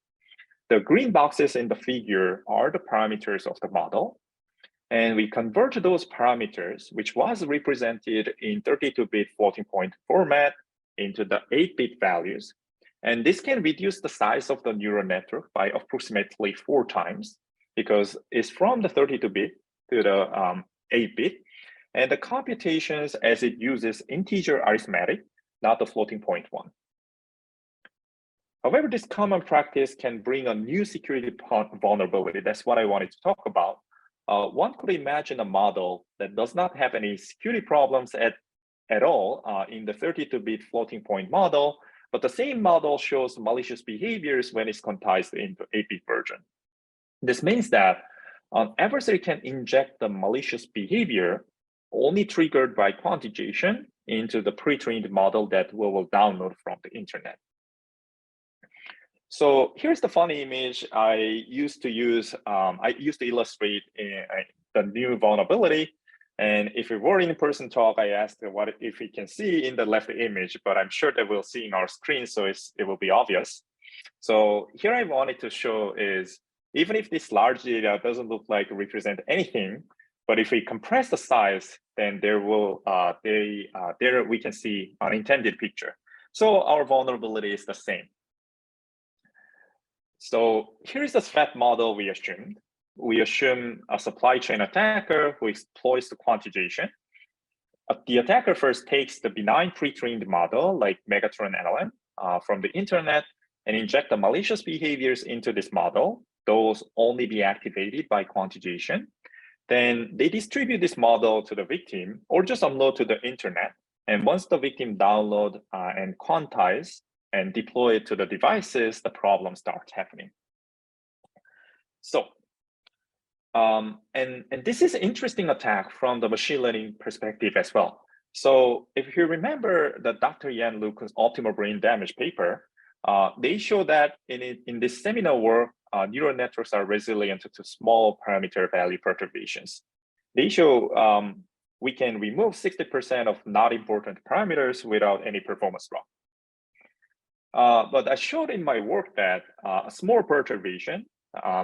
S5: The green boxes in the figure are the parameters of the model. And we convert those parameters, which was represented in 32-bit floating point format, into the 8-bit values. And this can reduce the size of the neural network by approximately 4 times, because it's from the 32-bit to the 8-bit. And the computations as it uses integer arithmetic, not the floating point one. However, this common practice can bring a new security vulnerability. That's what I wanted to talk about. One could imagine a model that does not have any security problems at all in the 32-bit floating point model, but the same model shows malicious behaviors when it's quantized into 8-bit version. This means that an adversary can inject the malicious behavior only triggered by quantization into the pre-trained model that we will download from the internet. So here's the funny image I used to use. I used to illustrate the new vulnerability. And if it were in-person talk, I asked what if we can see in the left image, but I'm sure that we'll see in our screen, so it will be obvious. So here I wanted to show is, even if this large data doesn't look like represent anything, but if we compress the size, then there we can see an intended picture. So our vulnerability is the same. So here's the threat model we assumed. We assume a supply chain attacker who exploits the quantization. The attacker first takes the benign pre-trained model like Megatron LLM from the internet and inject the malicious behaviors into this model. Those only be activated by quantization. Then they distribute this model to the victim or just upload to the internet. And once the victim download and quantize and deploy it to the devices, the problem starts happening. So, and this is an interesting attack from the machine learning perspective as well. So if you remember the Dr. Yan Lucas optimal brain damage paper, they show that in this seminal work, neural networks are resilient to small parameter value perturbations. They show we can remove 60% of not important parameters without any performance drop. But I showed in my work that a small perturbation,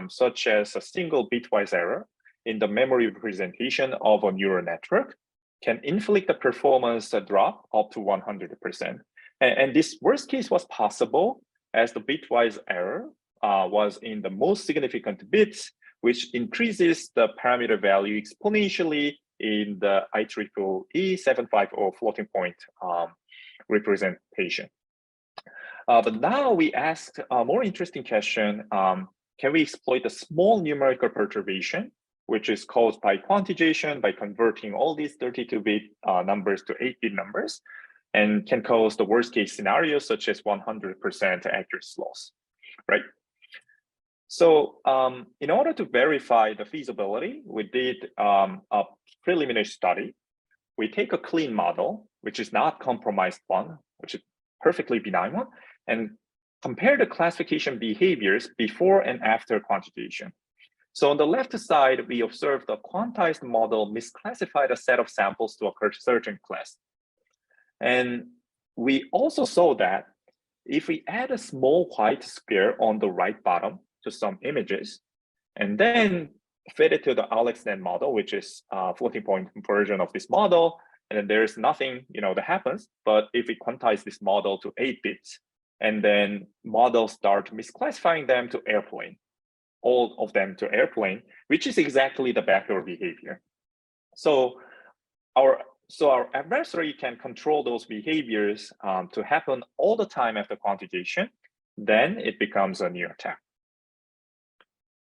S5: such as a single bitwise error, in the memory representation of a neural network can inflict a performance drop up to 100%. And this worst case was possible as the bitwise error was in the most significant bits, which increases the parameter value exponentially in the IEEE 750 floating point representation. But now we asked a more interesting question, can we exploit a small numerical perturbation, which is caused by quantization by converting all these 32-bit numbers to 8-bit numbers, and can cause the worst case scenarios such as 100% accuracy loss, right? So in order to verify the feasibility, we did a preliminary study. We take a clean model, which is not compromised one, which is perfectly benign one, and compare the classification behaviors before and after quantization. So on the left side, we observed the quantized model misclassified a set of samples to a certain class. And we also saw that if we add a small white square on the right bottom to some images, and then fit it to the AlexNet model, which is a floating point version of this model, and then there's nothing that happens. But if we quantize this model to 8 bits, and then models start misclassifying them to airplane, all of them to airplane, which is exactly the backdoor behavior. So our adversary can control those behaviors to happen all the time after quantization, then it becomes a new attack.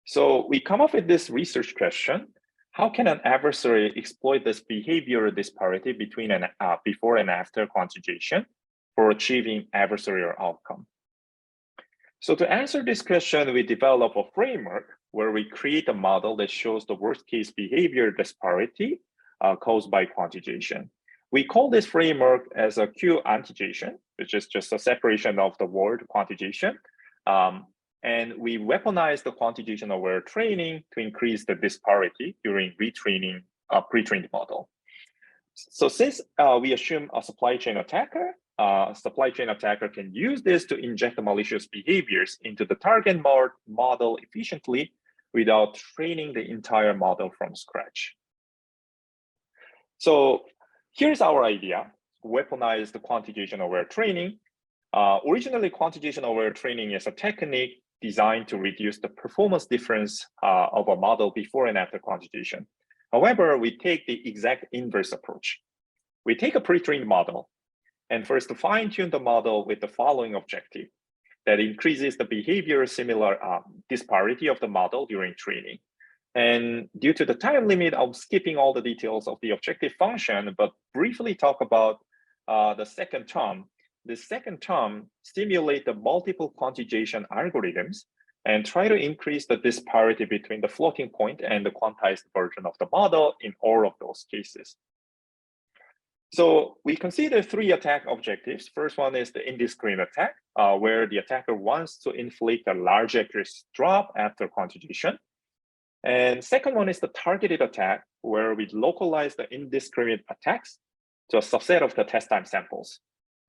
S5: So we come up with this research question: how can an adversary exploit this behavioral disparity between before and after quantization for achieving adversarial outcome? So to answer this question, we develop a framework where we create a model that shows the worst case behavior disparity caused by quantization. We call this framework as a Q-antization, which is just a separation of the word quantization. And we weaponize the quantization-aware training to increase the disparity during retraining a pre-trained model. So since we assume a supply chain attacker can use this to inject the malicious behaviors into the target model efficiently without training the entire model from scratch. So here's our idea: weaponize the quantization-aware training. Originally, quantization-aware training is a technique designed to reduce the performance difference of a model before and after quantization. However, we take the exact inverse approach. We take a pre-trained model and first to fine-tune the model with the following objective: that increases the behavior similar disparity of the model during training. And due to the time limit, I'm skipping all the details of the objective function, but briefly talk about the second term. The second term stimulate the multiple quantization algorithms and try to increase the disparity between the floating point and the quantized version of the model in all of those cases. So we consider 3 attack objectives. First one is the indiscriminate attack, where the attacker wants to inflict a large accuracy drop after quantization. And second one is the targeted attack, where we localize the indiscriminate attacks to a subset of the test time samples,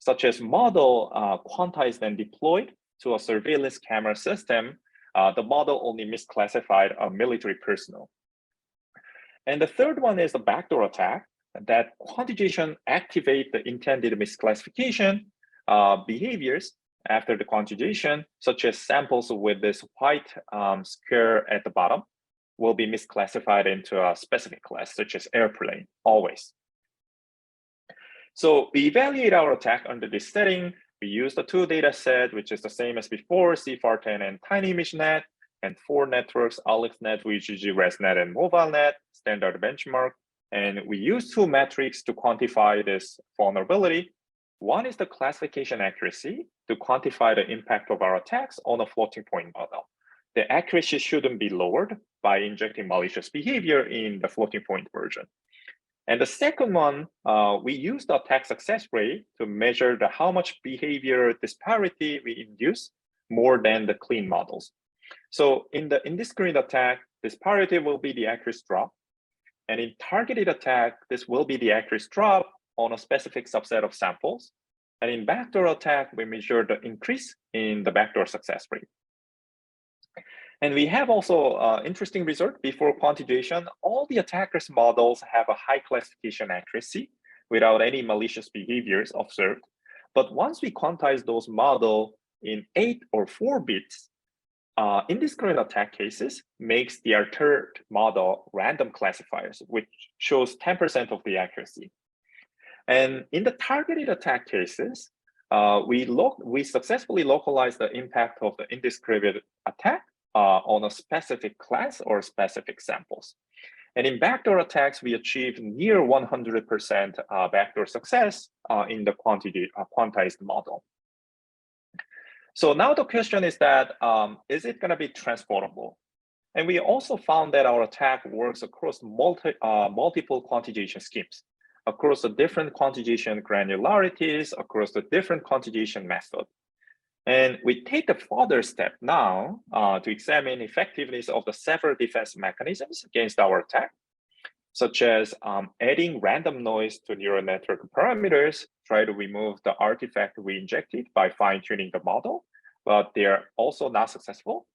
S5: such as model quantized and deployed to a surveillance camera system. The model only misclassified a military personnel. And the third one is the backdoor attack, that quantization activate the intended misclassification behaviors after the quantization, such as samples with this white square at the bottom will be misclassified into a specific class, such as airplane, always. So we evaluate our attack under this setting. We use the 2 data set, which is the same as before, CFAR10 and TinyImageNet, and 4 networks, AlexNet, VGG, ResNet, and MobileNet, standard benchmark. And we use 2 metrics to quantify this vulnerability. One is the classification accuracy to quantify the impact of our attacks on a floating point model. The accuracy shouldn't be lowered by injecting malicious behavior in the floating point version. And the second one, we use the attack success rate to measure how much behavior disparity we induce more than the clean models. So in the indiscriminate attack, disparity will be the accuracy drop. And in targeted attack, this will be the accuracy drop on a specific subset of samples. And in backdoor attack, we measure the increase in the backdoor success rate. And we have also interesting result. Before quantization, all the attackers' models have a high classification accuracy without any malicious behaviors observed. But once we quantize those models in 8 or 4 bits, indiscriminate attack cases makes the altered model random classifiers, which shows 10% of the accuracy. And in the targeted attack cases, we successfully localized the impact of the indiscriminate attack on a specific class or specific samples. And in backdoor attacks, we achieved near 100% backdoor success in the quantized model. So now the question is that, is it gonna be transportable? And we also found that our attack works across multiple quantization schemes, across the different quantization granularities, across the different quantization method. And we take a further step now to examine effectiveness of the several defense mechanisms against our attack, such as adding random noise to neural network parameters, try to remove the artifact we injected by fine-tuning the model, but they're also not successful.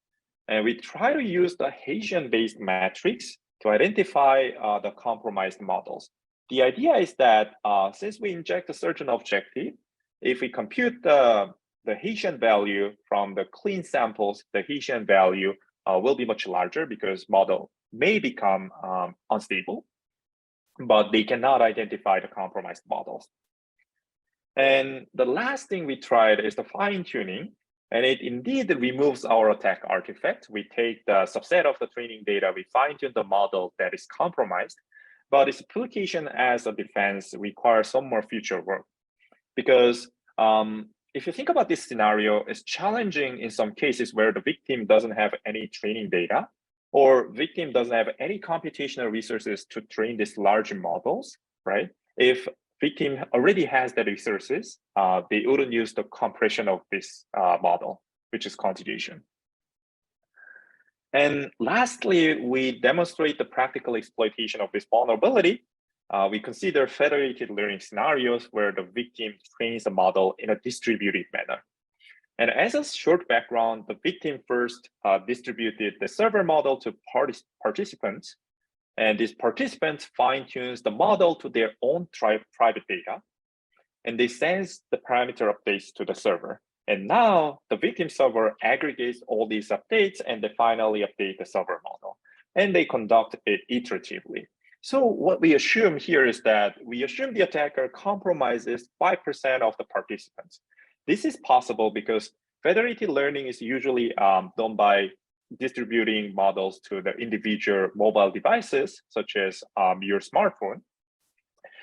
S5: And we try to use the Bayesian-based metrics to identify the compromised models. The idea is that since we inject a certain objective, if we compute the Bayesian value from the clean samples, the Bayesian value will be much larger because model may become unstable, but they cannot identify the compromised models. And the last thing we tried is the fine-tuning, and it indeed removes our attack artifact. We take the subset of the training data, we fine-tune the model that is compromised, but its application as a defense requires some more future work. Because if you think about this scenario, it's challenging in some cases where the victim doesn't have any training data, or victim doesn't have any computational resources to train these large models, right? If victim already has the resources, they wouldn't use the compression of this model, which is quantization. And lastly, we demonstrate the practical exploitation of this vulnerability. We consider federated learning scenarios where the victim trains the model in a distributed manner. And as a short background, the victim first distributed the server model to participants, and these participants fine-tunes the model to their own private data, and they send the parameter updates to the server. And now the victim server aggregates all these updates and they finally update the server model, and they conduct it iteratively. So what we assume here is that we assume the attacker compromises 5% of the participants. This is possible because federated learning is usually done by distributing models to the individual mobile devices, such as your smartphone.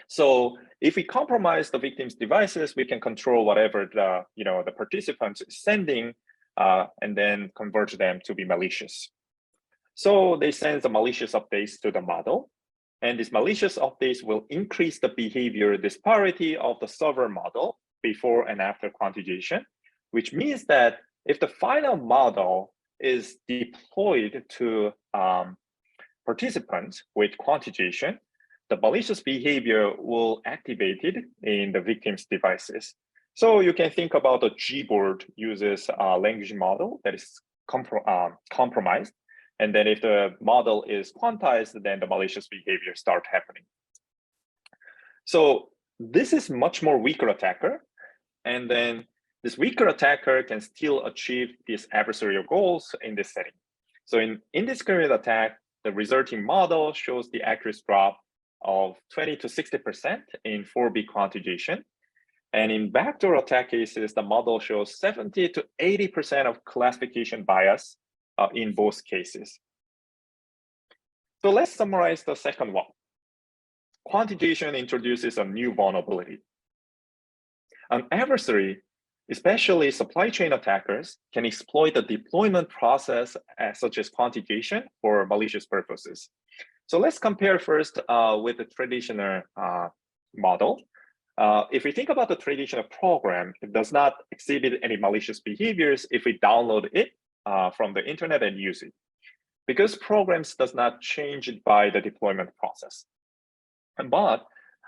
S5: So if we compromise the victim's devices, we can control whatever the participants is sending and then convert them to be malicious. So they send the malicious updates to the model, and these malicious updates will increase the behavior disparity of the server model before and after quantization, which means that if the final model is deployed to participants with quantization, the malicious behavior will activate it in the victim's devices. So you can think about a Gboard uses a language model that is compromised. And then if the model is quantized, then the malicious behavior starts happening. So this is much more weaker attacker. And then this weaker attacker can still achieve these adversarial goals in this setting. So in indiscriminate attack, the resulting model shows the accuracy drop of 20 to 60% in 4-bit quantization. And in backdoor attack cases, the model shows 70 to 80% of classification bias in both cases. So let's summarize the second one. Quantization introduces a new vulnerability. An adversary, especially supply chain attackers, can exploit the deployment process such as quantization for malicious purposes. So let's compare first with the traditional model. If we think about the traditional program, it does not exhibit any malicious behaviors if we download it from the internet and use it, because programs does not change by the deployment process. But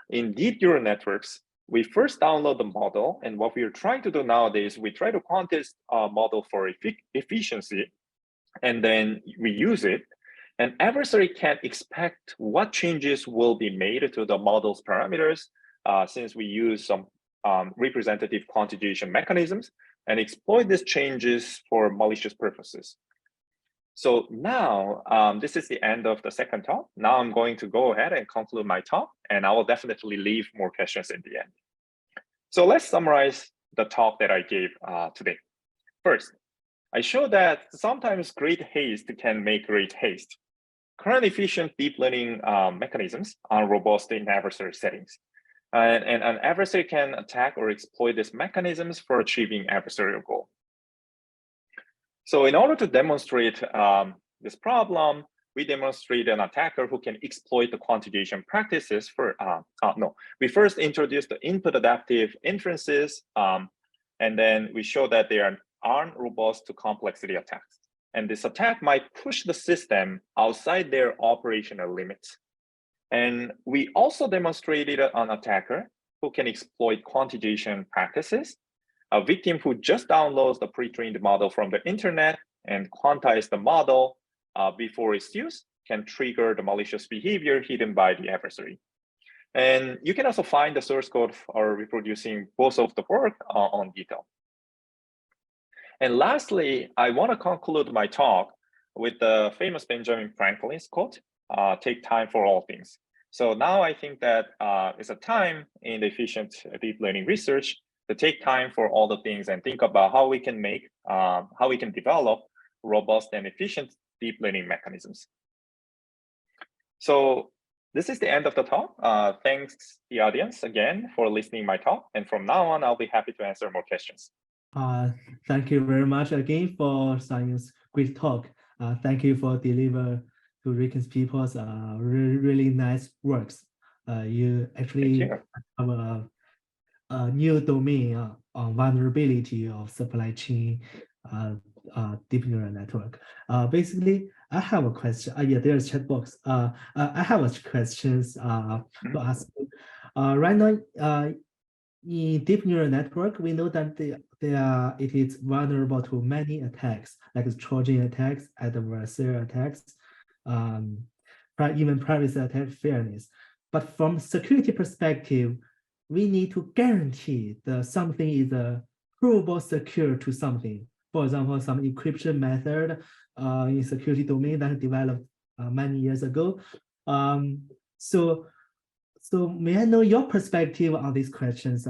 S5: in deep neural networks, we first download the model, and what we are trying to do nowadays, we try to quantize a model for efficiency, and then we use it, an adversary can expect what changes will be made to the model's parameters since we use some representative quantization mechanisms and exploit these changes for malicious purposes. So now this is the end of the second talk. Now I'm going to go ahead and conclude my talk, and I will definitely leave more questions in the end. So let's summarize the talk that I gave today. First, I showed that sometimes great haste can make great haste. Current efficient deep learning mechanisms are robust in adversary settings. And an adversary can attack or exploit these mechanisms for achieving adversarial goal. So in order to demonstrate this problem, we demonstrate an attacker who can exploit the quantization practices for, we first introduced the input adaptive inferences, and then we show that they aren't robust to complexity attacks. And this attack might push the system outside their operational limits. And we also demonstrated an attacker who can exploit quantization practices, a victim who just downloads the pre-trained model from the internet and quantize the model before its use can trigger the malicious behavior hidden by the adversary. And you can also find the source code for reproducing both of the work on GitHub. And lastly, I want to conclude my talk with the famous Benjamin Franklin's quote, take time for all things. So now I think that it's a time in the efficient deep learning research to take time for all the things and think about how we can make, how we can develop robust and efficient deep learning mechanisms. So this is the end of the talk. Thanks the audience again for listening my talk. And from now on, I'll be happy to answer more questions.
S1: Thank you very much again for Sanghyun's great talk. Thank you for deliver to Rican's people's really nice works. You actually have a new domain on vulnerability of supply chain deep neural network. Basically, I have a question. Yeah, there's chat box. I have a questions to ask you. Right now, in deep neural network, we know that it is vulnerable to many attacks, like Trojan attacks, adversarial attacks, even privacy attack fairness. But from security perspective, we need to guarantee that something is provable secure to something. For example, some encryption method in security domain that developed many years ago. So may I know your perspective on these questions?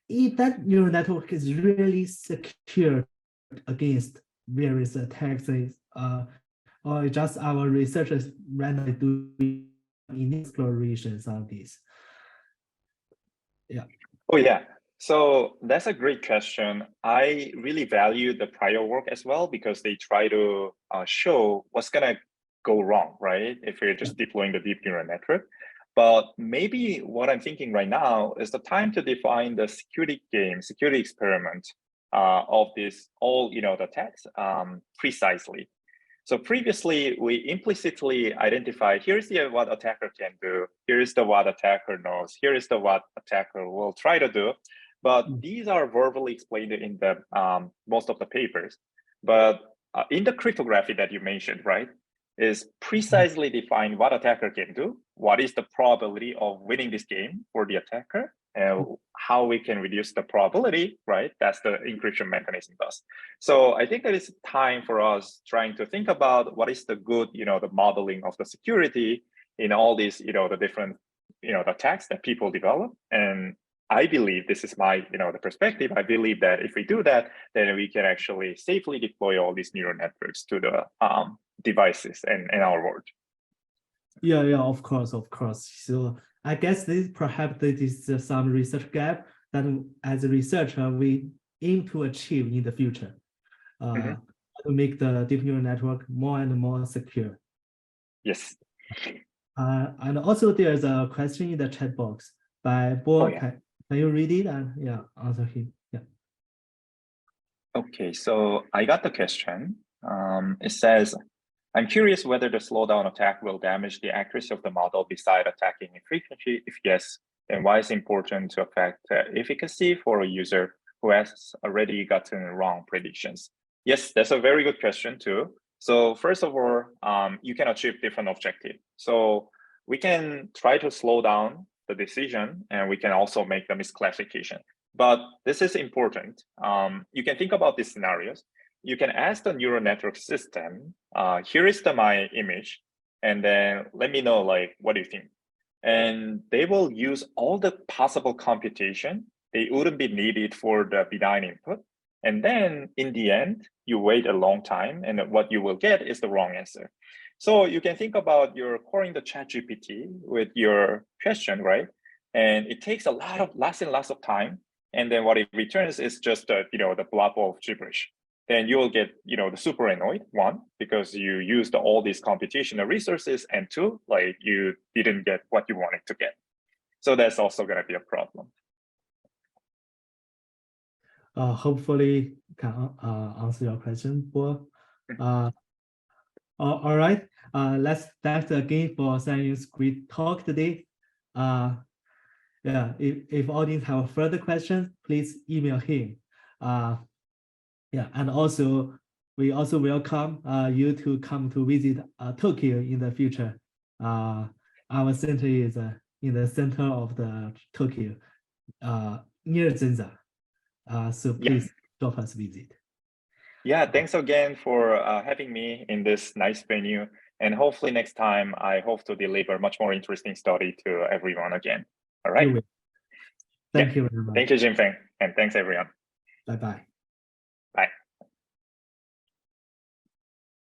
S1: If that neural network is really secure against various attacks, or just our researchers randomly doing explorations on this? Yeah.
S5: Oh yeah. So that's a great question. I really value the prior work as well because they try to show what's gonna go wrong, right? If you're just deploying the deep neural network. But maybe what I'm thinking right now is the time to define the security game, security experiment of this all, the attacks precisely. So previously, we implicitly identify, here's what attacker can do, here's what attacker knows, here is what attacker will try to do. But these are verbally explained in the most of the papers. But in the cryptography that you mentioned, right, is precisely define what attacker can do, what is the probability of winning this game for the attacker, and how we can reduce the probability, right? That's the encryption mechanism does. So I think that it's time for us trying to think about what is the good, the modeling of the security in all these, the different, the attacks that people develop. And I believe, this is my, the perspective, I believe that if we do that, then we can actually safely deploy all these neural networks to the devices in our world.
S1: Yeah, of course. So I guess perhaps this is some research gap that as a researcher, we aim to achieve in the future to make the deep neural network more and more secure.
S5: Yes.
S1: And also there's a question in the chat box by Bo. Can you read it and answer him? Yeah.
S5: Okay, so I got the question. It says, I'm curious whether the slowdown attack will damage the accuracy of the model beside attacking efficiency. If yes, then why is it important to affect efficacy for a user who has already gotten wrong predictions? Yes, that's a very good question too. So first of all, you can achieve different objectives. So we can try to slow down the decision, and we can also make the misclassification. But this is important. You can think about these scenarios. You can ask the neural network system, here is my image, and then let me know, like, what do you think? And they will use all the possible computation. They wouldn't be needed for the benign input. And then in the end, you wait a long time, and what you will get is the wrong answer. So you can think about you're calling the ChatGPT with your question, right? And it takes lots and lots of time. And then what it returns is just the blob of gibberish. Then you will get the super annoyed, one, because you used all these computational resources, and two, like you didn't get what you wanted to get. So that's also going to be a problem.
S1: Hopefully can answer your question, Bo. All right. Let's thank again for Sanghyun's great talk today. Yeah, if audience have further questions, please email him. Yeah, and also we also welcome you to come to visit Tokyo in the future. Our center is in the center of the Tokyo, near Zenza. So please drop us a visit.
S5: Yeah, thanks again for having me in this nice venue. And hopefully next time, I hope to deliver much more interesting study to everyone again. All right.
S1: Thank you very much.
S5: Thank you, Jinfeng, and thanks everyone.
S1: Bye-bye.